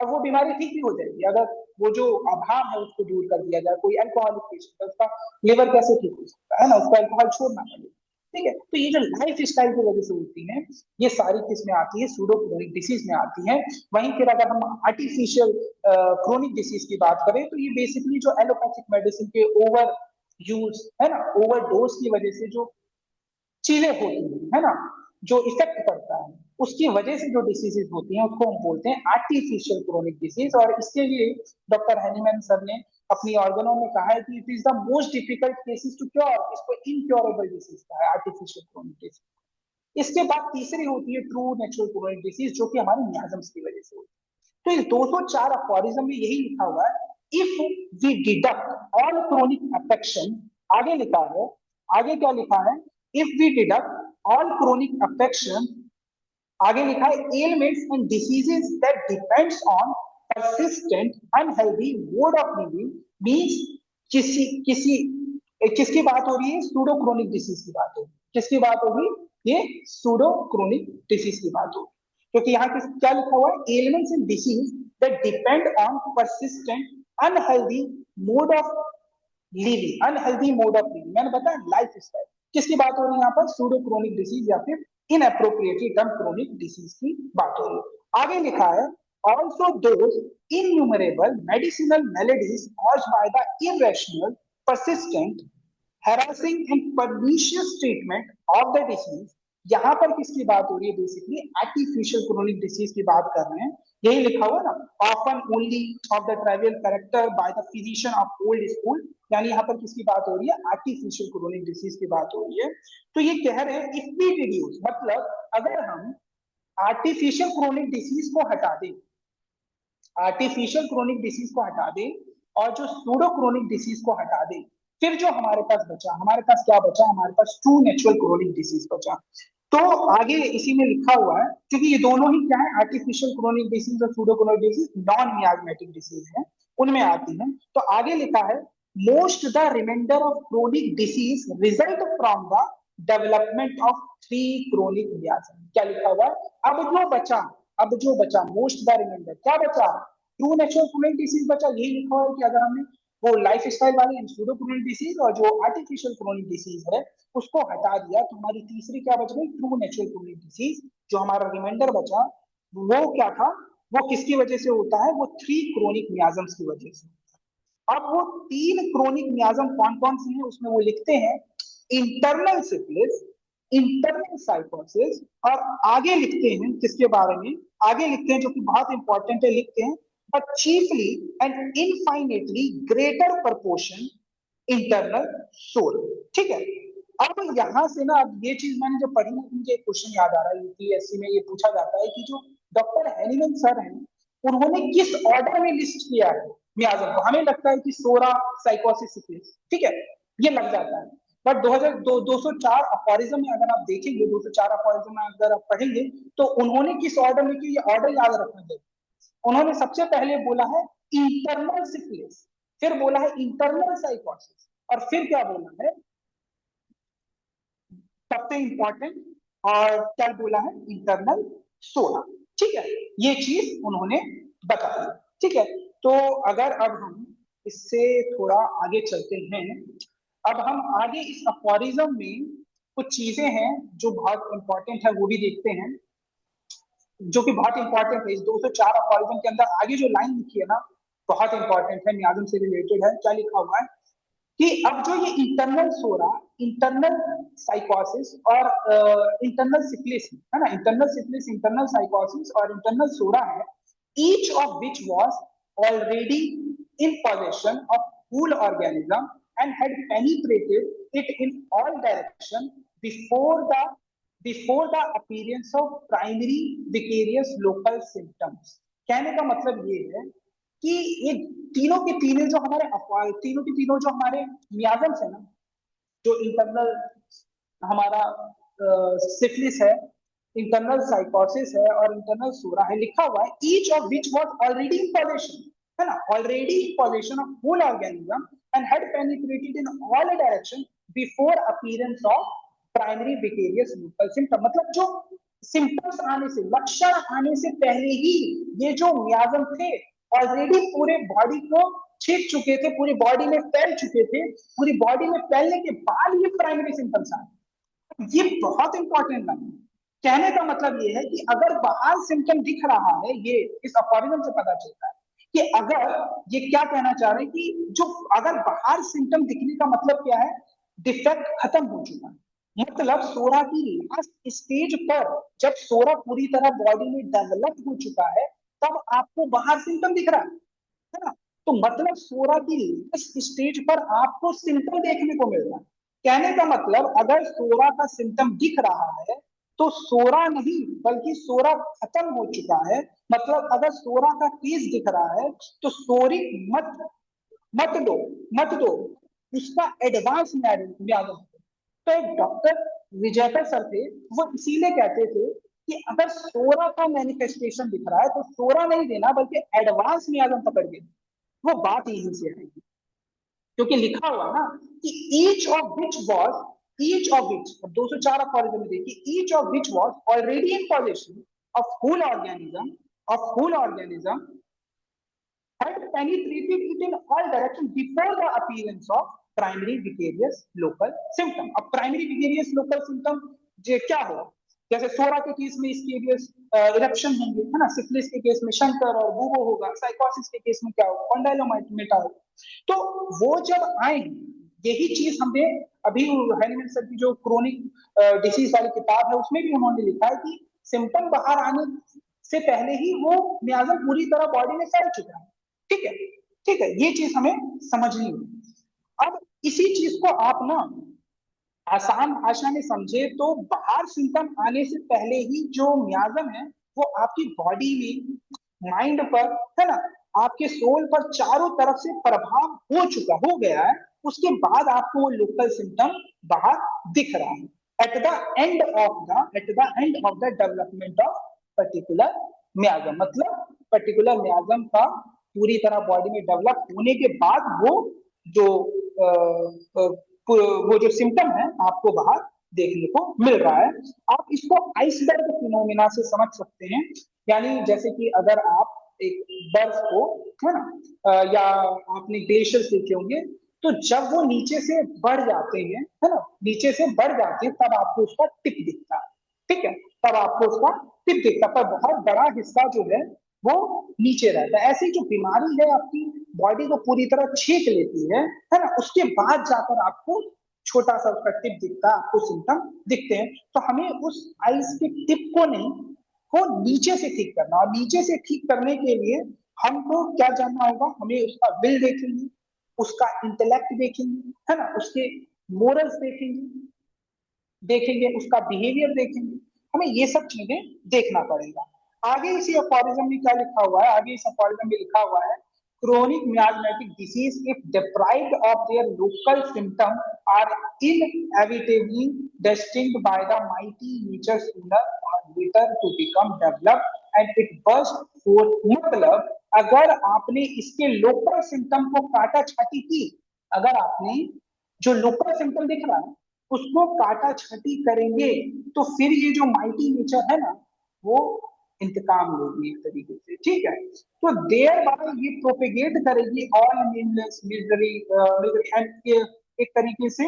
और वो बीमारी ठीक भी हो जाएगी अगर वो जो अभाव है उसको दूर कर दिया जाए। कोई अल्कोहलिक पेशेंट है, उसका लिवर कैसे ठीक हो सकता है ना, उसको अल्कोहल छोड़ना पड़ेगा। ठीक है, तो ये जो लाइफ स्टाइल की वजह से होती है, ये सारी किसमें आती है, सूडो क्रोनिक डिसीज में आती है। वहीं फिर अगर हम आर्टिफिशियल क्रोनिक डिसीज की बात करें तो ये बेसिकली जो एलोपैथिक मेडिसिन के ओवर यूज है ना, ओवर डोज की वजह से जो चीजें होती है ना, जो इफेक्ट पड़ता है, उसकी वजह से जो डिसीजेज होती हैं उसको हम बोलते हैं आर्टिफिशियल क्रोनिक डिसीज। और इसके लिए डॉक्टर हैनीमैन सर ने अपनी ऑर्गेनों में कहा है कि it is the most difficult cases to cure, इसको इनक्योरेबल डिसीज कहा है, आर्टिफिशियल क्रोनिक डिसीज। इसके बाद तीसरी होती है ट्रू नेचुरल क्रोनिक डिसीज, जो कि हमारे मियाजम्स की वजह से होती है। तो इस 204 अफोरिज्म में यही लिखा हुआ है, if we deduct all chronic affection, आगे लिखा है, आगे क्या लिखा है, if we deduct all chronic affection आगे लिखा है elements and diseases that depends on persistent unhealthy mode of living means किसी किसी किसकी बात हो रही है? सूडो क्रोनिक डिसीज की बात होगी। किसकी बात होगी? ये सूडो क्रोनिक डिसीज की बात होगी, क्योंकि यहाँ क्या लिखा हुआ है? Elements in disease that depend on persistent unhealthy mode of living. Unhealthy mode of living मैंने बताया लाइफ स्टाइल। किसकी बात हो रही है यहाँ पर? सूडो क्रोनिक डिसीज या फिर इनअप्रोप्रिएटली टर्म क्रोनिक डिसीज की बात हो रही है। आगे लिखा है also those innumerable medicinal maladies caused by the irrational, persistent, harassing and pernicious treatment of the disease। यहां पर किसकी बात हो रही है? बेसिकली आर्टिफिशियल क्रोनिक डिसीज की बात कर रहे हैं। यही लिखा हुआ ना, often only of the trivial character by the physician of old school, यानी यहाँ पर किसकी बात हो रही है? आर्टिफिशियल क्रोनिक डिसीज की बात हो रही है। तो ये कह रहे हैं इफ वी रिड्यूस, मतलब अगर हम आर्टिफिशियल क्रोनिक डिसीज को हटा दें, आर्टिफिशियल क्रोनिक डिसीज को हटा दें और जो सूडो क्रोनिक डिसीज को हटा दें, फिर जो हमारे पास बचा, हमारे पास क्या बचा? हमारे पास ट्रू नेचुरल क्रोनिक डिसीज बचा। तो आगे इसी में लिखा हुआ है, क्योंकि ये दोनों ही क्या है? आर्टिफिशियल क्रोनिक डिसीज और pseudo chronic disease non miasmatic disease है, उनमें आती है। तो आगे लिखा है most the reminder of chronic disease result from the development of 3 chronic miasm. क्या लिखा हुआ है? अब जो बचा मोस्ट द रिमाइंडर, क्या बचा? ट्रू नेचुरल क्रोनिक डिसीज बचा। यही लिखा हुआ है कि अगर हमने वो लाइफ स्टाइल वाली सूडो क्रोनिक डिसीज और जो आर्टिफिशियल क्रोनिक डिसीज है उसको हटा दिया, तो हमारी तीसरी क्या बच गई? True natural chronic disease. जो हमारा रिमाइंडर बचा वो क्या था? वो किसकी वजह से होता है? वो 3 क्रोनिक मियाजम्स की वजह से। अब वो 3 क्रोनिक मियाजम कौन कौन से हैं उसमें वो लिखते हैं इंटरनल सिफिलिस, इंटरनल साइकोसिस, और आगे लिखते हैं किसके बारे में? आगे लिखते हैं जो कि बहुत इंपॉर्टेंट है, लिखते हैं but chiefly and infinitely greater proportion internal soul। ठीक है, अब यहां से ना, अब ये चीज मैंने जब पढ़ी ना, मुझे एक क्वेश्चन याद आ रहा है, यूपीएससी में ये पूछा जाता है कि जो डॉक्टर हैनीमैन सर हैं उन्होंने किस ऑर्डर में लिस्ट किया है मियाजम को। हमें लगता है कि सोरा, साइकोसिस, ठीक है, ये लग जाता है, बट 204 अफोरिज्म में अगर आप देखेंगे, 204 अफोरिज्म में अगर आप पढ़ेंगे तो उन्होंने किस ऑर्डर में किया, ये ऑर्डर याद रखना चाहिए। उन्होंने सबसे पहले बोला है इंटरनल सिफिलिस, फिर बोला है इंटरनल साइकोसिस, और फिर क्या बोला है? सबसे इंपॉर्टेंट, और क्या बोला है? इंटरनल सोना। ठीक है, ये चीज उन्होंने बताई। ठीक है, तो अगर अब हम इससे थोड़ा आगे चलते हैं, अब हम आगे इस अफोरिज्म में कुछ चीजें हैं जो बहुत इंपॉर्टेंट है वो भी देखते हैं, जो कि बहुत इंपॉर्टेंट है। इस 204 अफोरिज्म के अंदर आगे जो लाइन लिखी है ना, बहुत इंपॉर्टेंट है, मियाज्म से रिलेटेड है। क्या लिखा हुआ है कि अब जो ये इंटरनल सोरा, इंटरनल साइकोसिस और इंटरनल सिफिलिस है ना, इंटरनल सिफिलिस, इंटरनल साइकोसिस और इंटरनल सोरा है, each of which was already in possession of whole organism and had penetrated it in all direction before the appearance of primary vicarious local symptoms। कहने का मतलब ये है कि ये तीनों के तीनों जो हमारे तीनों के तीनों जो हमारे मियाजम्स है ना, जो इंटरनल हमारा सिफिलिस है, इंटरनल साइकोसिस है और इंटरनल सोरा है, लिखा हुआ है each of which was already in position, है ना, already in position of whole organism and had penetrated in all direction before appearance of primary vicarious local symptom. मतलब जो सिम्टम्स आने से, लक्षण आने से पहले ही ये जो मियाजम थे ऑलरेडी पूरे बॉडी को छीन चुके थे, पूरी बॉडी में फैल चुके थे, पूरी बॉडी में फैलने के बाद ये प्राइमरी सिम्टम्स आए। ये बहुत इंपॉर्टेंट है। कहने का मतलब ये है कि अगर बाहर सिम्टम दिख रहा है, ये इस अफोरिज्म से पता चलता है कि अगर ये क्या कहना चाह रहे हैं कि जो अगर बाहर सिम्टम दिखने का मतलब क्या है? डिफेक्ट खत्म हो चुका है। मतलब सोरा की लास्ट स्टेज पर जब सोरा पूरी तरह बॉडी में डेवलप हो चुका है तब आपको बाहर सिम्टम दिख रहा है ना। तो मतलब सोरा की लास्ट स्टेज पर आपको सिम्टम देखने को मिल रहा है। कहने का मतलब अगर सोरा का सिम्टम दिख रहा है तो सोरा नहीं बल्कि सोरा खत्म हो चुका है। मतलब अगर सोरा का केस दिख रहा है तो सोरिक मत दो उसका एडवांस मियाजम। तो एक डॉक्टर विजयकर सर थे, वो इसीलिए कहते थे कि अगर सोरा का मैनिफेस्टेशन दिख रहा है तो सोरा नहीं देना बल्कि एडवांस मियाजम पकड़ के वो बात यहीं से आएगी, क्योंकि लिखा हुआ ना कि ईच ऑफ विच 204 अफॉरिज्म में देखिए, each of which was already in position of whole organism had penetrated it in all directions before the appearance of primary vicarious local symptom. अब primary vicarious local symptom क्या हो, जैसे सोरा के case में स्केबियस eruption होंगे, है ना, सिफिलिस के केस में शंकर और बुबो होगा, साइकोसिस के केस में क्या होगा, कॉन्डाइलोमाइटा होगा। तो वो जब आए, यही चीज हमने अभी हैनीमैन सर की जो क्रोनिक डिसीज वाली किताब है उसमें भी उन्होंने लिखा है कि सिम्टम बाहर आने से पहले ही वो मियाजम पूरी तरह बॉडी में फैल चुका है। ठीक है, ठीक है, ये चीज हमें समझनी है। अब इसी चीज को आप ना आसान भाषा में समझे तो बाहर सिम्टम आने से पहले ही जो मियाजम है वो आपकी बॉडी में, माइंड पर, है ना, आपके सोल पर चारों तरफ से प्रभाव हो गया है, उसके बाद आपको वो लोकल सिम्टम बाहर दिख रहा है at the end of the development of particular मियाजम। मतलब पर्टिकुलर मियाजम का पूरी तरह बॉडी में डेवलप होने के बाद वो जो सिम्टम है आपको बाहर देखने को मिल रहा है। आप इसको आइसबर्ग फिनोमिना से समझ सकते हैं, यानी जैसे कि अगर आप एक बर्फ को, है ना, या आपने ग्लेशियर्स देखे होंगे, तो जब वो नीचे से बढ़ जाते हैं, है ना, नीचे से बढ़ जाते हैं, तब आपको उसका टिप दिखता है। ठीक है, तब आपको उसका टिप दिखता है, पर बहुत बड़ा हिस्सा जो है वो नीचे रहता है। ऐसी जो बीमारी है आपकी बॉडी को पूरी तरह छींक लेती है ना, उसके बाद जाकर आपको छोटा सा उसका टिप दिखता है, आपको सिम्टम दिखते हैं। तो हमें उस आइस के टिप को नहीं, को नीचे से ठीक करना, और नीचे से ठीक करने के लिए हमको क्या जानना होगा, हमें उसका विल देखेंगे, उसका इंटेलेक्ट देखेंगे, है ना, उसके मोरल्स देखेंगे, उसका बिहेवियर देखेंगे, हमें ये सब चीजें देखना पड़ेगा। आगे इसी अफॉरिज्म में क्या लिखा हुआ है, आगे इस अफॉरिज्म में लिखा हुआ है, chronic miasmatic disease if deprived of their local symptom are inevitably destined by the mighty nature sooner or later to become developed and it burst forth। मतलब अगर आपने इसके लोकल सिम्टम को काटा छाटी की, अगर आपने जो लोकल सिम्टम दिख रहा है उसको काटा छाटी करेंगे, तो फिर ये जो माइटी नेचर है ना वो इंतकाम लेगी एक तरीके से। ठीक है, तो देयर बाय ये प्रोपेगेट करेगी ऑल मीनलेस मिजरी एक तरीके से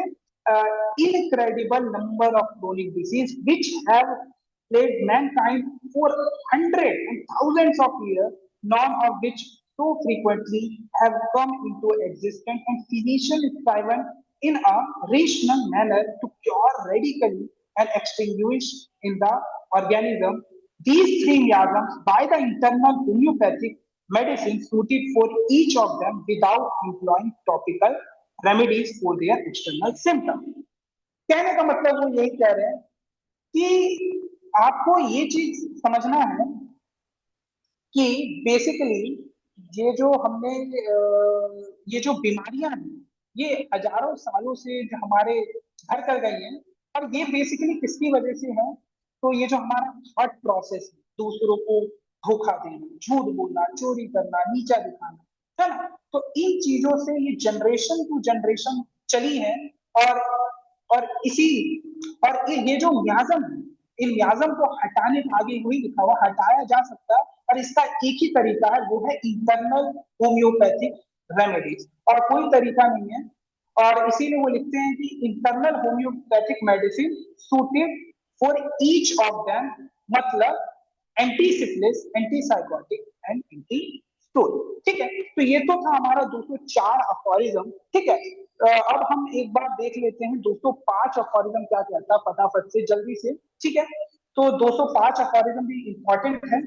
incredible number of chronic disease which have plagued mankind for hundreds and thousands of years, none of which so frequently have come into existence, and physicians striven in a rational manner to cure radically and extinguish in the organism these three miasms by the internal homeopathic medicine suited for each of them without employing topical remedies for their external symptoms। कहने का मतलब वो यही कह रहे हैं कि आपको ये चीज समझना है कि बेसिकली ये जो हमने ये जो बीमारियां हैं ये हजारों सालों से जो हमारे घर कर गई हैं, और ये बेसिकली किसकी वजह से है, तो ये जो हमारा थॉट प्रोसेस है, दूसरों को धोखा देना, झूठ बोलना, चोरी करना, नीचा दिखाना, है ना, तो इन चीजों से ये जनरेशन टू जनरेशन चली है। और इसी और ये जो मियाजम है, इन मियाजम को हटाने का आगे वही लिखा हुआ, हटाया जा सकता है, और इसका एक ही तरीका है, वो है इंटरनल होम्योपैथिक रेमेडीज, और कोई तरीका नहीं है। और इसीलिए वो लिखते हैं कि internal homeopathic medicine suited for each of them, मतलब anti syphilis, anti sycotic and anti स्टोल। ठीक है, तो ये तो था हमारा 204 अफॉरिज्म। ठीक है, अब हम एक बार देख लेते हैं 205 अफॉरिज्म क्या कहता है फटाफट से, जल्दी से। ठीक है, तो 205 अफॉरिज्म भी इंपॉर्टेंट है,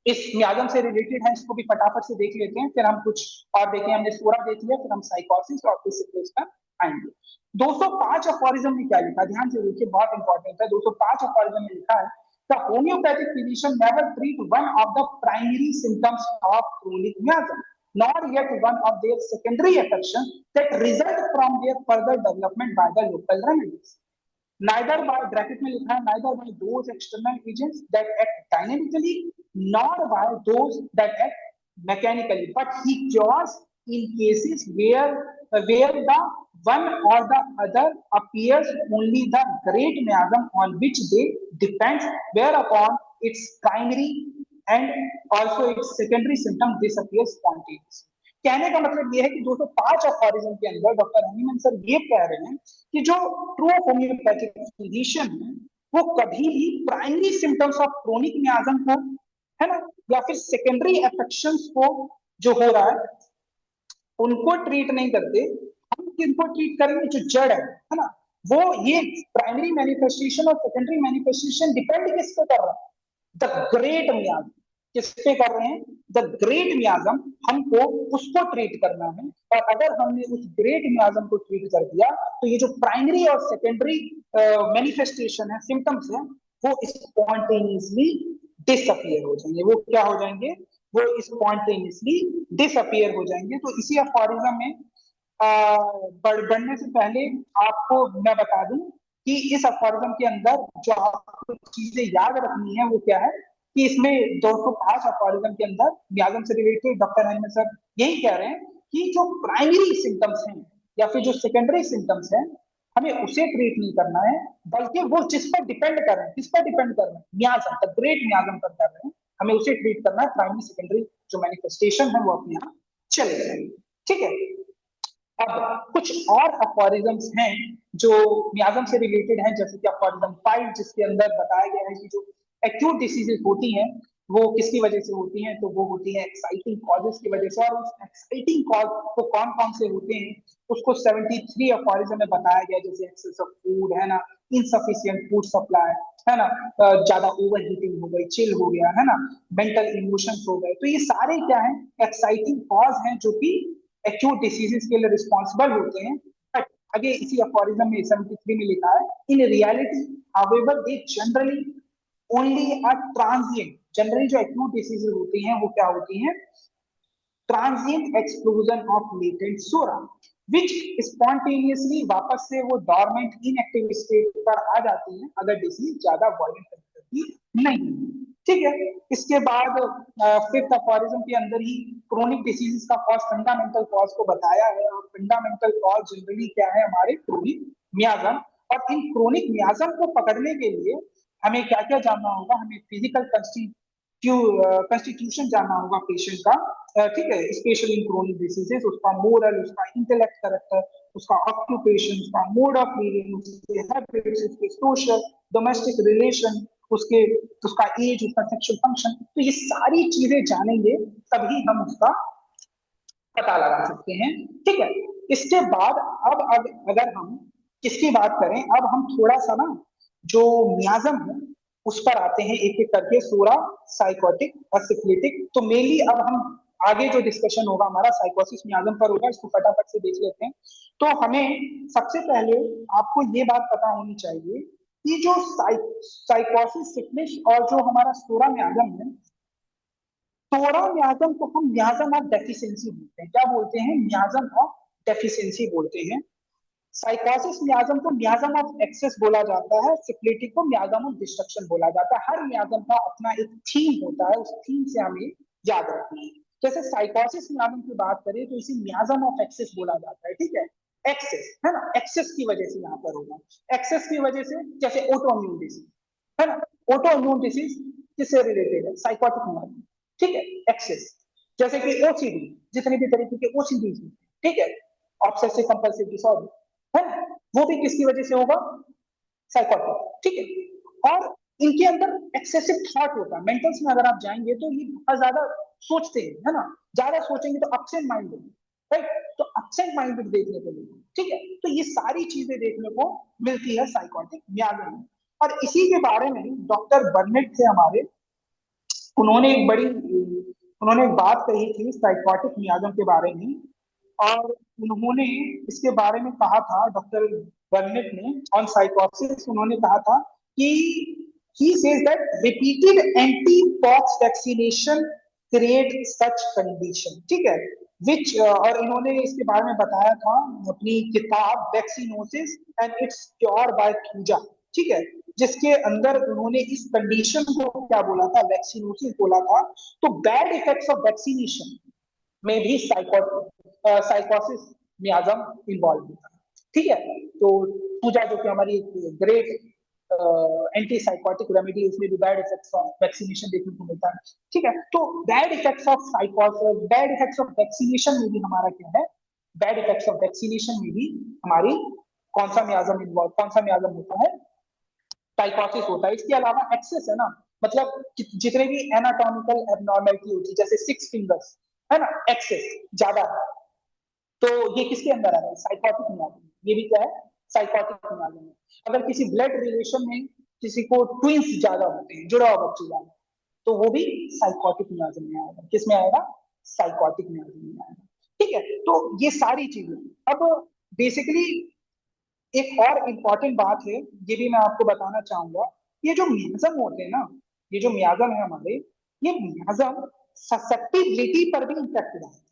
इस मियाजम से रिलेटेड है, इसको भी फटाफट से देख लेते हैं, फिर हम कुछ और देखें। हमने सोरा देख लिया, फिर हम साइकोसिस और फिर पर आएंगे। 205 अफॉरिज्म में क्या लिखा, ध्यान से देखिए, बहुत इंपॉर्टेंट है। 205 अफॉरिज्म में लिखा है, the homeopathic physician never treat one of the primary symptoms of chronic miasm, nor yet one of their secondary affections that result from their further development by the local remedies। neither by bracket में लिखा है neither by those external agents that act dynamically nor by those that act mechanically, but he cures in cases where the one or the other appears only the great miasm on which they depends, whereupon its primary and also its secondary symptom disappears spontaneously. कहने का मतलब यह है कि 205 aphorism के अंदर doctor Hahnemann sir ये कह रहे हैं कि जो ट्रू होम्योपैथिक फिजिशियन है वो कभी भी प्राइमरी सिम्टम्स ऑफ क्रोनिक मियाज्म को, है ना, या फिर सेकेंडरी अफेक्शंस को जो हो रहा है उनको ट्रीट नहीं करते। हम किनको ट्रीट करेंगे? जो जड़ है ना, वो ये प्राइमरी मैनिफेस्टेशन और सेकेंडरी मैनिफेस्टेशन डिपेंड किस पे कर रहा है? द ग्रेट मियाज्म किस पे कर रहे हैं? द ग्रेट मियाज्म, हमको उसको ट्रीट करना है। और अगर हमने उस ग्रेट मियाज्म को ट्रीट कर दिया तो ये जो प्राइमरी और सेकेंडरी मैनिफेस्टेशन है, सिम्टम्स है, वो स्पॉन्टेनियसली डिसअपियर हो जाएंगे। वो क्या हो जाएंगे? वो स्पॉन्टेनियसली डिसअपियर हो जाएंगे। तो इसी अफोरिज्म में बढ़ने से पहले आपको मैं बता दूं कि इस अफोरिज्म के अंदर जो आपको चीजें याद रखनी है वो क्या है कि इसमें 205 अफोरिज्म के अंदर मियाज्म से रिलेटेड डॉक्टर हनीमैन सर यही कह रहे हैं कि जो प्राइमरी सिम्टम्स हैं या फिर जो सेकेंडरी सिम्टम्स हैं हमें उसे ट्रीट नहीं करना है, बल्कि वो जिस पर डिपेंड कर रहे हैं, किस पर डिपेंड कर रहे हैं? मियाज्म, द ग्रेट मियाज्म पर कर रहे हैं, हमें उसे ट्रीट करना है। प्राइमरी सेकेंडरी जो मैनिफेस्टेशन है वो अपने यहाँ चले जाएंगे। ठीक है, अब कुछ और अफोरिज्म्स हैं जो मियाज्म से रिलेटेड हैं, जैसे कि अफोरिज्म 5 जिसके अंदर बताया गया है कि जो एक्यूट डिसीजेस होती हैं वो किसकी वजह से होती हैं? तो वो होती है एक्साइटिंग कॉजेस की वजह से। और उस एक्साइटिंग कॉज को कौन कौन से होते हैं उसको 73 अफोरिज्म में बताया गया, जैसे एक्सेस ऑफ फूड है ना, इनसफिशिएंट फूड सप्लाई है ना, ज्यादा ओवर हीटिंग हो गई, चिल हो गया है ना, मेंटल इमोशंस हो गए। तो ये सारे क्या है? एक्साइटिंग कॉज हैं जो कि एक्यूट डिसीजेस के लिए रिस्पॉन्सिबल होते हैं। बट आगे इसी अफोरिज्म में 73 में लिखा है, in reality however they generally only a transient, generally जो एक्यूट डिसीजेस होती हैं वो क्या होती हैं? Transient explosion of latent psora which spontaneously वापस से वो डॉर्मेंट इनएक्टिव स्टेट पर आ जाती हैं अगर डिसीज ज्यादा वायलेंट नहीं। ठीक है, इसके बाद फिफ्थ अफोरिज्म के अंदर ही क्रोनिक डिसीजेस का कॉज, फंडामेंटल कॉज को बताया है। और फंडामेंटल कॉज जनरली क्या है? हमारे क्रोनिक मियाज्म। और इन क्रोनिक मियाज्म को पकड़ने के लिए हमें क्या क्या जानना होगा? हमें फिजिकल कंस्टिट्यूशन जानना होगा पेशेंट का, ठीक है, स्पेशली इन क्रोनिक डिसीजेस, उसका मोरल, उसका इंटेलेक्ट कैरेक्टर, उसका ऑक्यूपेशन, उसका मोड ऑफ लिविंग, उसके हैबिट्स, उसके सोशल डोमेस्टिक रिलेशन, उसका एज, उसका सेक्सुअल फंक्शन। तो ये सारी चीजें जानेंगे तभी हम उसका पता लगा सकते हैं। ठीक है, इसके बाद अब अगर हम इसकी बात करें, अब हम थोड़ा सा ना जो मियाज्म है उस पर आते हैं एक एक करके, सोरा, साइकोटिक और सिफिलिटिक। तो मेनली अब हम आगे जो डिस्कशन होगा हमारा साइकोसिस मियाज्म पर होगा, इसको फटाफट से देख लेते हैं। तो हमें सबसे पहले आपको ये बात पता होनी चाहिए कि जो साइकोसिस, सिफिलिस और जो हमारा सोरा मियाज्म है, सोरा मियाज्म को हम मियाज्म ऑफ डेफिशिएंसी बोलते हैं। क्या बोलते हैं? मियाज्म ऑफ डेफिशिएंसी बोलते हैं। साइकोसिस मियाज्म को मियाज्म ऑफ एक्सेस बोला जाता है, सिफिलिटिक को मियाज्म ऑफ डिस्ट्रक्शन बोला जाता है। हर मियाज्म का अपना एक थीम होता है, उस थीम से हमें याद रखना है। जैसे साइकोसिस मियाज्म की बात करें तो इसे मियाज्म ऑफ एक्सेस बोला जाता है। ठीक है, एक्सेस है ना, एक्सेस की वजह से यहाँ पर होगा। एक्सेस की वजह से जैसे ऑटोइम्यून डिसीज है ना, ऑटोइम्यून डिसीज किससे रिलेटेड है? साइकोटिक मियाज्म। ठीक है, एक्सेस, जैसे कि ओसीडी, जितने भी तरीके के ओसीडी, ठीक है, ऑब्सेसिव कंपल्सिव डिसऑर्डर है, वो भी किसकी वजह से होगा? साइकोटिक। ठीक है, और इनके अंदर एक्सेसिव थॉट होता है। मेंटल्स में अगर आप जाएंगे तो ये बहुत ज्यादा सोचते हैं, है ना, ज्यादा सोचेंगे तो अपसेंट माइंड होगी, राइट? तो अपसेंट माइंडेड देखने को मिलती है। ठीक है, तो ये सारी चीजें देखने को मिलती है साइकोटिक मियाज्म में। और इसी के बारे में डॉक्टर बर्नेट थे हमारे, उन्होंने एक बात कही थी साइकोटिक मियाज्म के बारे में। और उन्होंने इसके बारे में कहा था, डॉक्टर बर्नेट ने ऑन साइकोसिस, उन्होंने कहा था कि he says that repeated anti-pox vaccination create such condition। ठीक है, विच और इन्होंने इसके बारे में बताया था अपनी किताब vaccinosis and its cure by thuja, ठीक है, जिसके अंदर उन्होंने इस कंडीशन को क्या बोला था, वैक्सीनोसिस बोला था। तो बैड इफेक्ट्स ऑफ वैक्सीनेशन में भी साइकोसिस मियाजम इन्वॉल्व होता है, ठीक है। तो पूजा जो कि हमारी ग्रेट एंटी साइकोटिक रेमेडी, उसमें भी बैड इफेक्ट्स ऑफ वैक्सीनेशन देखने को मिलता है, ठीक है। तो bad effects of sycosis, bad effects of vaccination में भी हमारा क्या है, बैड इफेक्ट्स ऑफ वैक्सीनेशन में भी हमारी कौन सा मियाजम इन्वॉल्व, कौन सा मियाजम होता है, साइकोसिस होता है। इसके अलावा एक्सेस है ना, मतलब जितने भी एनाटॉमिकल एबनॉर्मेलिटी होती है, जैसे 6 फिंगर्स है ना, एक्सेस ज्यादा है, तो ये किसके अंदर आ रहा है, साइकोटिक मियाजम। ये भी क्या है, साइकोटिक मियाजम है। अगर किसी ब्लड रिलेशन में किसी को ट्विंस ज्यादा होते हैं, जुड़ा हुआ बच्चे ज्यादा, तो वो भी साइकोटिक मियाजम में आएगा। किस में आएगा, साइकोटिक मियाजम में आएगा, ठीक है। तो ये सारी चीजें, अब बेसिकली एक और इम्पॉर्टेंट बात है, ये भी मैं आपको बताना चाहूंगा। ये जो मियाजम होते हैं ना, ये जो मियाजम है हमारे, ये मियाजम ससेप्टिबिलिटी पर भी इम्पैक्ट डालते हैं,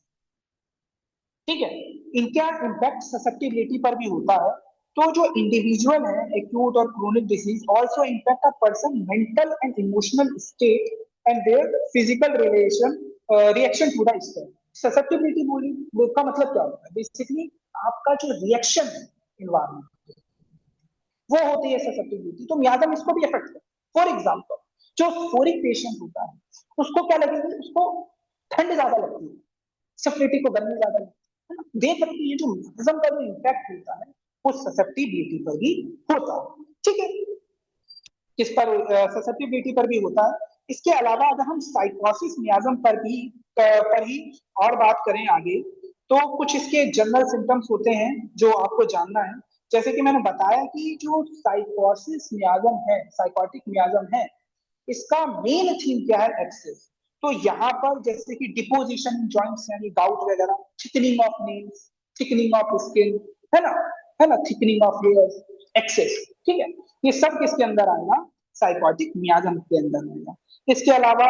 ठीक है। इनका इम्पैक्ट ससेप्टिबिलिटी पर भी होता है। तो जो इंडिविजुअल है, एक्यूट और chronic disease also impact a person mental and emotional state and their physical relation reaction to the state. Susceptibility बोली का मतलब क्या होता है, बेसिकली आपका जो रिएक्शन है इन्वायरमेंट, वो होती है ससेप्टिबिलिटी। तो मियाजम इसको भी अफेक्ट करता है। फॉर एग्जाम्पल, जो सोरिक पेशेंट होता है, उसको क्या लगेगी, उसको ठंड ज्यादा लगती है, सफेटी को गर्मी ज्यादा लगती है। देख सकते हैं ये जो मियाजम का जो इम्पैक्ट होता है, वो ससेप्टिबिलिटी पर भी होता है, ठीक है। किस पर, ससेप्टिबिलिटी पर भी होता है। इसके अलावा अगर हम साइकोसिस मियाजम पर ही और बात करें आगे, तो कुछ इसके जनरल सिम्टम्स होते हैं जो आपको जानना है। जैसे कि मैंने बताया कि जो साइकोसिस मियाजम है, साइकोटिक मियाजम है, इसका मेन थीम क्या है, एक्सेस। तो यहाँ पर जैसे कि डिपोजिशन इन जॉइंट्स यानी गाउट वगैरह, thickening of nails, thickening of skin, है ना, है ना, थिकनिंग ऑफ हेयर्स, एक्सेस, ठीक है। ये सब किसके अंदर आएगा, साइकोटिक मियाजम के अंदर आएगा। इसके अलावा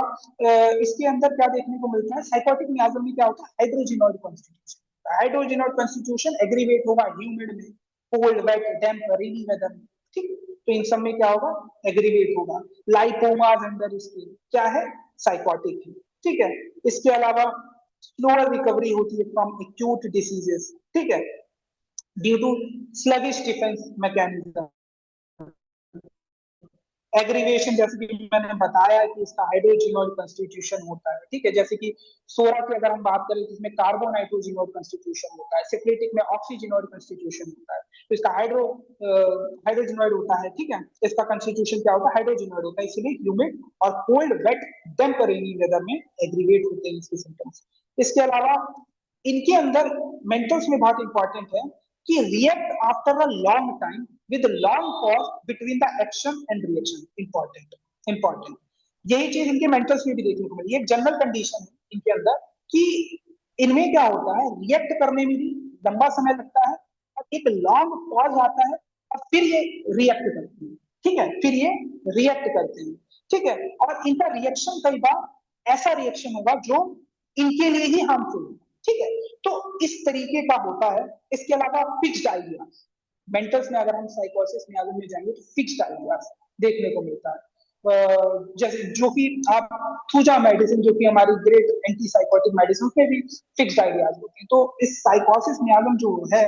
इसके अंदर क्या देखने को मिलता है, साइकोटिक मियाजम में क्या होता है, हाइड्रोजिनोइड कॉन्स्टिट्यूशन। हाइड्रोजिनोइड कॉन्स्टिट्यूशन एग्रीवेट होगा ह्यूमिड में, कोल्ड, वेट, डैम्प, रेनी वेदर में, ठीक। तो इन सब में क्या होगा, एग्रीवेट होगा। लाइपोमास अंडर स्किन क्या है, साइकोटिक है, ठीक है। इसके अलावा स्लोअर रिकवरी होती है फ्रॉम एक्यूट डिसीजेस, ठीक है, due to sluggish defence mechanism. Aggravation, जैसे कि मैंने बताया कि इसका हाइड्रोजिनोइड कंस्टिट्यूशन होता है, ठीक है। जैसे कि सोरा की अगर हम बात करें तो इसमें कार्बोनाइट्रोजिनोइड कंस्टिट्यूशन होता है, सिक्लेटिक में ऑक्सीजिनोइड कंस्टिट्यूशन होता है। तो इसका हाइड्रोजिनोइड होता है, ठीक है। इसका कंस्टिट्यूशन क्या होता है, हाइड्रोजिनोइड होता है, इसलिए ह्यूमिड और कोल्ड, वेट, डैम्प, रेनी वेदर में एग्रीवेट होते हैं इसके सिम्टम्स। इसके अलावा इनके अंदर मेंटल्स में बहुत इंपॉर्टेंट है कि react after a long time with long pause between the action and reaction, important, important. यही चीज इनके मेंटल्स में भी देखने को मिली। एक जनरल कंडीशन है इनके अंदर कि इनमें क्या होता है, रिएक्ट करने में भी लंबा समय लगता है, और एक लॉन्ग पॉज आता है, और फिर ये रिएक्ट करते हैं, ठीक है, फिर ये रिएक्ट करते हैं, ठीक है। और इनका रिएक्शन कई बार ऐसा रिएक्शन होगा जो इनके लिए ही हार्मफुल है, ठीक है। तो इस तरीके का होता है। इसके अलावा फिक्स्ड आइडियाज, मेंटल्स में अगर हम साइकोसिस में आगे में जाएंगे तो फिक्स्ड आइडियाज देखने को मिलता है। जैसे जो कि आप थूजा मेडिसिन, जो कि हमारी ग्रेट एंटी साइकोटिक मेडिसिन, उसमें भी फिक्स्ड आइडियाज होते हैं। तो इस साइकोसिस मियाजम जो है,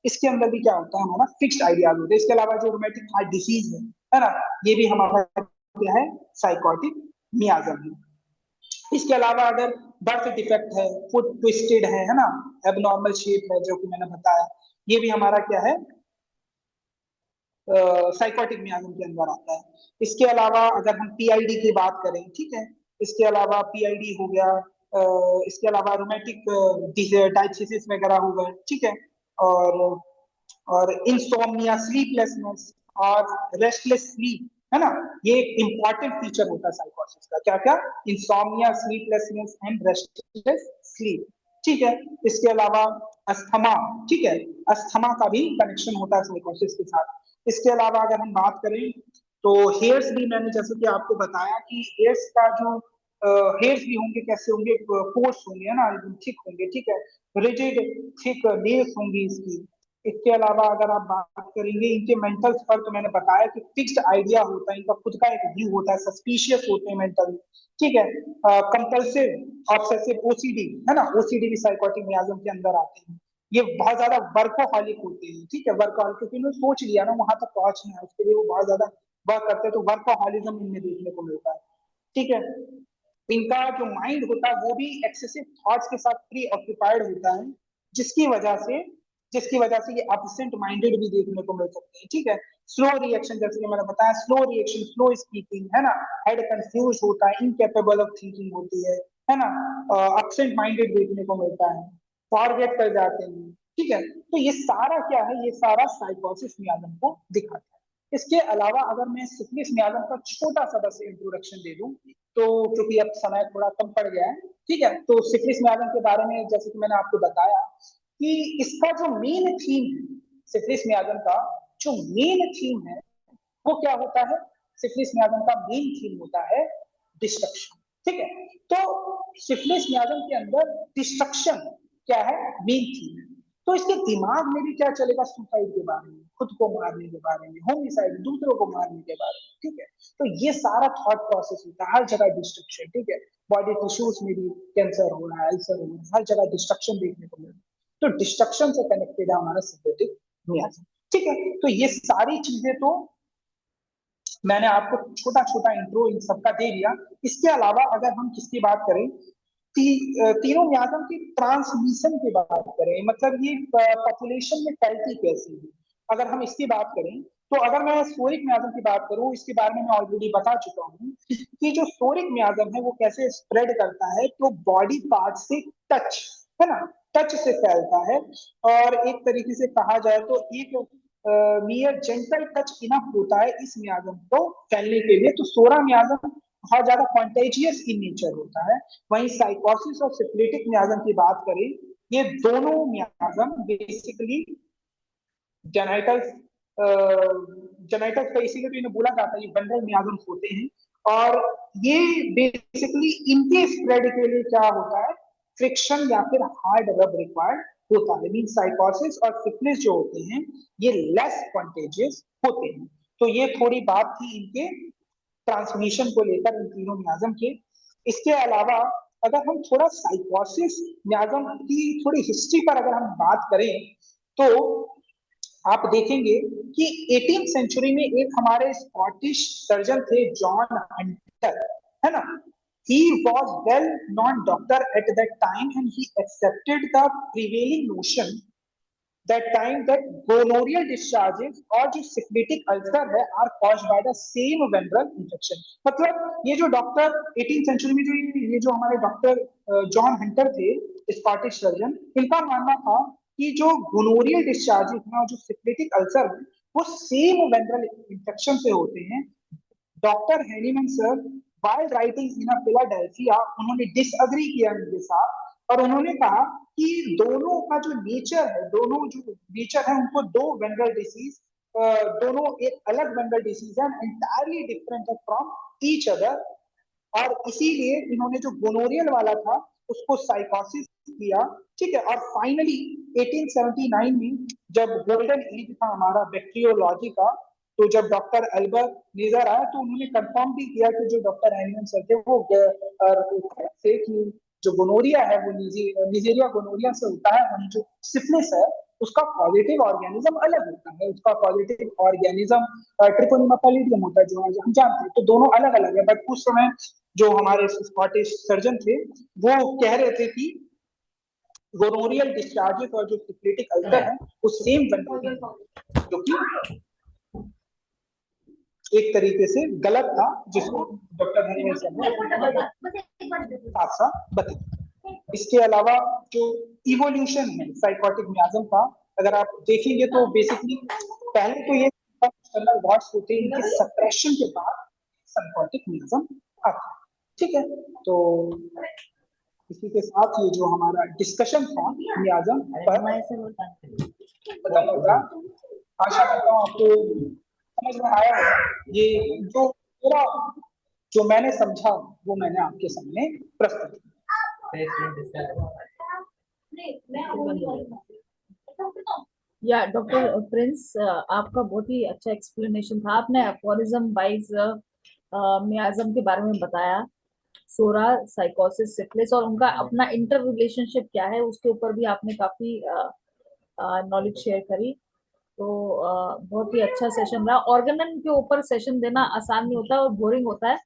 इसके अंदर भी क्या होता है, हमारा फिक्स्ड आइडियाज होते हैं। इसके अलावा जो रोमेटिक हार्ट डिसीज है ना, ये भी हमारा क्या है, साइकोटिक मियाजम है। इसके अलावा अगर बर्थ डिफेक्ट है, फुट ट्विस्टेड है ना, एबनॉर्मल शेप है, जो कि मैंने बताया, ये भी हमारा क्या है, साइकोटिक मियाजम के अंदर आता है। इसके अलावा अगर हम पीआईडी की बात करें, ठीक है, इसके अलावा पीआईडी हो गया, इसके अलावा रोमेटिक डायथिसिस वगैरह हो गए, ठीक है, और और इंसोम्निया, स्लीपलेसनेस और रेस्टलेस स्लीप, है ना, ये एक इंपॉर्टेंट फीचर होता है साइकोसिस का। क्या क्या, insomnia, sleeplessness and restless sleep, ठीक है। इसके अलावा अस्थमा, ठीक है, अस्थमा का भी कनेक्शन होता है साइकोसिस के साथ। इसके अलावा अगर हम बात करें तो हेयर्स भी, मैंने जैसे कि आपको बताया कि हेयर्स का जो हेयर्स भी होंगे, कैसे होंगे, पोर्स होंगे, है ना, एकदम थिक होंगे, ठीक है, रिजिड थिक नेल्स होंगी इसकी। इसके अलावा अगर आप बात करेंगे इनके मेंटल्स पर, तो मैंने बताया कि फिक्स्ड आइडिया होता है, इनका खुद का एक व्यू होता है, सस्पिशियस होते हैं मेंटल, ठीक है। कंपल्सिव ऑब्सेसिव ओसीडी, है ना, ओसीडी भी साइकोटिक मियाज्म के अंदर आते हैं। ये बहुत ज्यादा वर्कोहॉलिक होते हैं, ठीक है, वर्कोहॉलिक, क्योंकि उन्होंने सोच लिया ना वहां तक पहुंचना है, उसके लिए वो बहुत ज्यादा वर्क करते हैं, तो वर्कोहॉलिज्म इनमें देखने को मिलता है, ठीक है। इनका जो माइंड होता है वो भी एक्सेसिव थॉट्स के साथ प्री ऑक्यूपाइड होता है, जिसकी वजह से जिसकी वजह से ये एब्सेंट माइंडेड भी देखने को मिल सकते हैं, ठीक है। स्लो रिएक्शन, जैसे कि मैंने बताया, स्लो रिएक्शन, स्लो स्पीकिंग, है ना, हेड कंफ्यूज होता है, इनकेपेबल ऑफ थिंकिंग होती है ना, एब्सेंट माइंडेड देखने को मिलता है, फॉरगेट कर जाते हैं, ठीक है। तो ये सारा क्या है, ये सारा साइकोसिस मियाज्म को दिखाता है। इसके अलावा अगर मैं सिफिलिस मियाज्म का छोटा सा बस इंट्रोडक्शन दे दूं, तो क्योंकि अब समय थोड़ा कम पड़ गया है, ठीक है, तो सिफिलिस मियाज्म के बारे में जैसे कि मैंने आपको बताया कि इसका जो मेन थीम है, सिफिलिस मियाज्म का जो मेन थीम है वो क्या होता है, सिफिलिस मियाज्म का मेन थीम होता है डिस्ट्रक्शन, ठीक है। तो सिफिलिस मियाज्म के अंदर डिस्ट्रक्शन क्या है, मेन थीम है। तो इसके दिमाग में भी क्या चलेगा, सुसाइड के बारे में, खुद को मारने के बारे में, होमिसाइड, दूसरों को मारने के बारे में, ठीक है। तो ये सारा थॉट प्रोसेस होता है, हर जगह डिस्ट्रक्शन, ठीक है। बॉडी टिश्यूज में भी कैंसर हो रहा है, अल्सर हो रहा है, हर जगह डिस्ट्रक्शन देखने को मिल रहा है। तो डिस्ट्रक्शन से कनेक्टेड है हमारा सिंथेटिक मियाज्म, ठीक है। तो ये सारी चीजें तो मैंने आपको छोटा छोटा इंट्रो इन सबका दे दिया। इसके अलावा अगर हम किसकी बात करें, तीनों मियाज्म की ट्रांसमिशन की बात करें, मतलब ये पॉपुलेशन में फैलती कैसी है, अगर हम इसकी बात करें, तो अगर मैं सोरिक मियाज्म की बात करूं, इसके बारे में मैं ऑलरेडी बता चुका हूं कि जो सोरिक मियाज्म है वो कैसे स्प्रेड करता है, तो बॉडी पार्ट से टच, है ना, टच से फैलता है। और एक तरीके से कहा जाए तो एक मियर जेंटल टच इनफ होता है इस मियाज्म को फैलने के लिए। तो सोरा मियाज्म बहुत ज्यादा कॉन्टेजियस इन नेचर होता है। वहीं साइकोसिस और सिफिलिटिक मियाज्म की बात करें, ये दोनों मियाज्म बेसिकली जेनाइटल्स जेनाइटल्स का, इसीलिए तो इन्हें बोला जाता है ये बनरल मियाज्म होते हैं। और ये बेसिकली इनके स्प्रेड के लिए क्या होता है, फ्रिक्शन या फिर हार्ड रब रिक्वायर्ड होता है। मीन साइकोसिस और सिफिलिस जो होते हैं ये लेस कॉन्टेजियस होते हैं। तो ये थोड़ी बात थी इनके ट्रांसमिशन को लेकर इन तीनों मियाज्म के। इसके अलावा अगर हम थोड़ा साइकोसिस मियाज्म की थोड़ी हिस्ट्री पर अगर हम बात करें, तो आप देखेंगे कि 18th सेंचुरी में एक हमारे स्कॉटिश सर्जन थे, जॉन हंटर, है ना। He was well known doctor at that time and he accepted the prevailing notion that time that gonorrheal discharges और जो syphilitic ulcer है are caused by the same venereal infection। मतलब ये जो doctor 18th century में जो ये जो हमारे डॉक्टर जॉन हंटर थे, स्कॉटिश सर्जन, इनका मानना था कि जो गोनोरियल डिस्चार्जेस हैं और जो सिफिलिटिक अल्सर है वो सेम वेनरल इंफेक्शन से होते हैं। Doctor Hahnemann sir while writing in Philadelphia उन्होंने डिसअग्री किया इनके साथ और उन्होंने कहा कि दोनों का जो नेचर है, दोनों जो नेचर है उनको दो वेनरल डिसीज, दोनों एक अलग वेनरल डिसीज है, entirely different from each other. और इसीलिए इन्होंने जो गोनोरियल वाला था उसको साइकोसिस किया, ठीक है। और फाइनली 1879 में जब गोल्डन एज था हमारा बैक्टीरियोलॉजी का, तो जब डॉक्टर अल्बर्ट नेजर आया तो उन्होंने कंफर्म भी किया कि जो डॉक्टर एनिमन सर थे वो थे कि जो गोनोरिया है वो निजेरिया गोनोरिया से होता है, वहीं जो सिफिलिस है उसका पॉजिटिव ऑर्गेनिज्म अलग होता है, उसका पॉजिटिव ऑर्गेनिज्म ट्रिकोनिमा पैलिडियम होता है जो आज हम जानते हैं। तो दोनों अलग अलग है, बट उस समय जो हमारे स्कॉटिश सर्जन थे वो कह रहे थे कि गोनोरियल डिस्चार्जेस और जो सिफिलिटिक अल्सर है वो सेम बनते हैं, जो कि एक तरीके से गलत था, जिसको डॉक्टर हनीमैन सर ने साफ साफ बताया। इसके अलावा जो इवोल्यूशन है साइकोटिक मियाज्म का, अगर आप देखेंगे तो बेसिकली पहले तो ये एक्सटर्नल वार्ड्स होते हैं, इनके सप्रेशन के बाद साइकोटिक मियाज्म आता है, ठीक है। तो इसी के साथ ये जो हमारा डिस्कशन था मियाज्म पर खत्म होगा। आशा करता हूँ आपको समझ में आया होगा। ये जो पूरा जो मैंने समझा वो मैंने आपके सामने प्रस्तुत किया। या डॉक्टर प्रिंस, आपका बहुत ही अच्छा एक्सप्लेनेशन था। आपने एफोरिज्म वाइज मियाज्म के बारे में बताया, सोरा, साइकोसिस, सिफिलिस और उनका अपना इंटर रिलेशनशिप क्या है उसके ऊपर भी आपने काफी नॉलेज शेयर करी। तो बहुत ही अच्छा सेशन रहा। ऑर्गेनन के ऊपर सेशन देना आसान नहीं होता और बोरिंग होता है,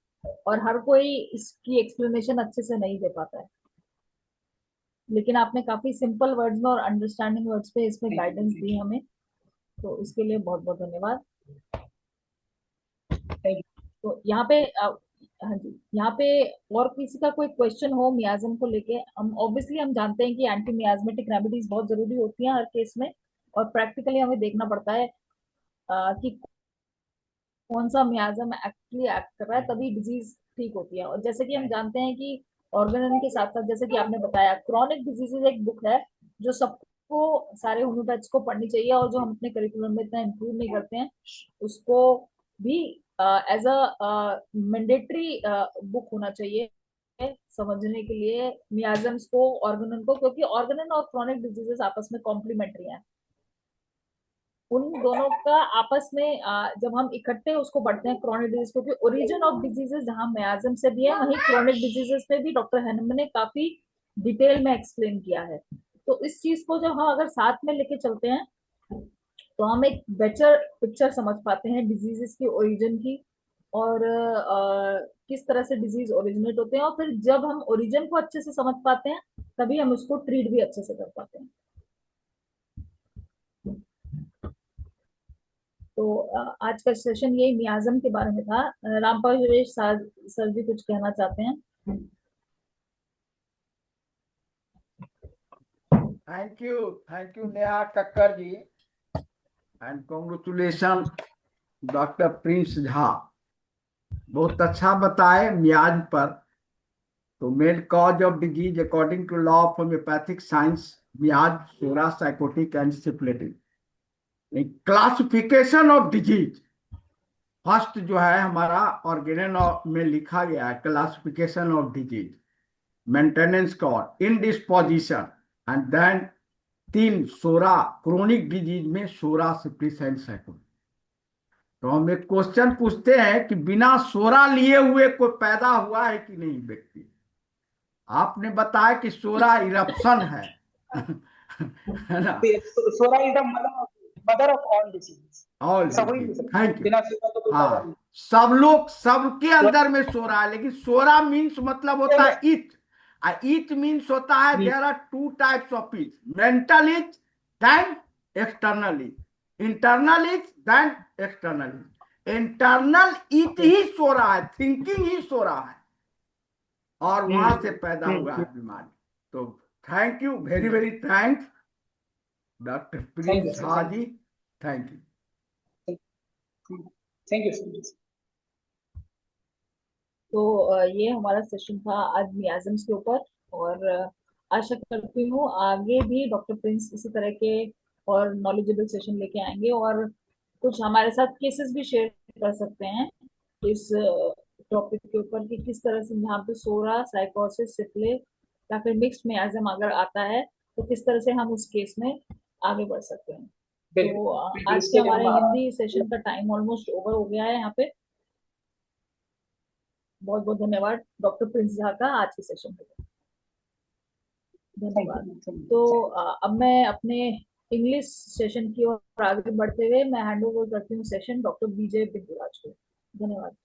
और हर कोई इसकी एक्सप्लेनेशन अच्छे से नहीं दे पाता है, लेकिन आपने काफी सिंपल वर्ड्स में और अंडरस्टैंडिंग वर्ड्स पे इसमें गाइडेंस दी हमें, तो इसके लिए बहुत बहुत धन्यवाद। तो यहाँ पे हाँ जी, यहाँ पे और किसी का कोई क्वेश्चन हो मियाज्म को लेके, हम ऑब्वियसली हम जानते हैं कि एंटी मियाज्मेटिक रेमेडीज बहुत जरूरी होती हैं हर केस में, और प्रैक्टिकली हमें देखना पड़ता है कि कौन सा मियाज्म एक्चुअली एक्ट कर रहा है, तभी डिजीज ठीक होती है। और जैसे कि हम जानते हैं कि ऑर्गेनन के साथ साथ, जैसे कि आपने बताया, क्रॉनिक डिजीजेज एक बुक है जो सबको, सारे होम्योपैथ्स को पढ़नी चाहिए, और जो हम अपने करिकुलम में इतना इंक्लूड नहीं करते हैं उसको भी एज अ मैंडेटरी बुक होना चाहिए समझने के लिए मियाजम्स को, ऑर्गेनन को, क्योंकि ऑर्गेनन और क्रॉनिक डिजीजेस आपस में कॉम्प्लीमेंट्री हैं। उन दोनों का आपस में जब हम इकट्ठे उसको पढ़ते हैं क्रॉनिक डिजीज, क्योंकि ओरिजिन ऑफ डिजीजेस जहां मियाज्म से भी है, वहीं क्रॉनिक डिजीजेस पे भी डॉक्टर हैनम ने काफी डिटेल में एक्सप्लेन किया है। तो इस चीज को जब हम अगर साथ में लेके चलते हैं तो हम एक बेटर पिक्चर समझ पाते हैं डिजीजेस की ओरिजिन की, और किस तरह से डिजीज ओरिजिनेट होते हैं, और फिर जब हम ओरिजिन को अच्छे से समझ पाते हैं तभी हम उसको ट्रीट भी अच्छे से कर पाते हैं। तो आज का सेशन यही मियाज्म के बारे में था। रामपाल सुरेश सर जी कुछ कहना चाहते हैं? Thank you Neha Kakkar ji, and congratulation doctor Prince Jha. बहुत अच्छा बताए मियाज पर। तो main cause of disease according to law of homeopathic science, miasm, psora, sycotic and syphilitic. Classification of disease first जो है हमारा ऑर्गेनन में लिखा गया है, classification of disease, maintenance cause, indisposition, and then 3 psora, chronic disease में psora, syphilis and psychotic. तो हम एक क्वेश्चन पूछते हैं कि बिना सोरा लिए हुए कोई पैदा हुआ है कि नहीं व्यक्ति? आपने बताया कि सोरा इरप्शन है है ना? Psora is the mother of all disease. All disease, thank you. बिना सोरा तो कोई पैदा नहीं। हाँ, सब लोग, सबके अंदर में सोरा है, लेकिन सोरा मीन्स मतलब होता है इच, इच मीन्स होता है there are 2 types of itch, mental itch then external itch, internal itch then external itch. Internal itch ही सोरा है, थिंकिंग ही सोरा है, और वहां से पैदा हुआ है बीमारी। तो thank you, very very thanks doctor Prince Jha ji, thank you. Thank you so much. तो ये हमारा सेशन था आज मियाजम्स के ऊपर, और आशा करती हूँ आगे भी डॉक्टर प्रिंस इसी तरह के और नॉलेजेबल सेशन लेके आएंगे, और कुछ हमारे साथ केसेस भी शेयर कर सकते हैं इस टॉपिक के ऊपर कि किस तरह से यहाँ पे सोरा, साइकोसिस, सिफिलिस या फिर मिक्स्ड मियाज्म अगर आता है तो किस तरह से हम उस केस में आगे बढ़ सकते हैं। तो आज के हमारे हिंदी सेशन का टाइम ऑलमोस्ट ओवर हो गया है यहाँ पे। बहुत बहुत धन्यवाद डॉक्टर प्रिंस झा का आज के सेशन के लिए। धन्यवाद। तो अब मैं अपने इंग्लिश सेशन की ओर आगे बढ़ते हुए मैं हैंड ओवर करती हूँ सेशन डॉक्टर विजय बिंदुराज को। धन्यवाद।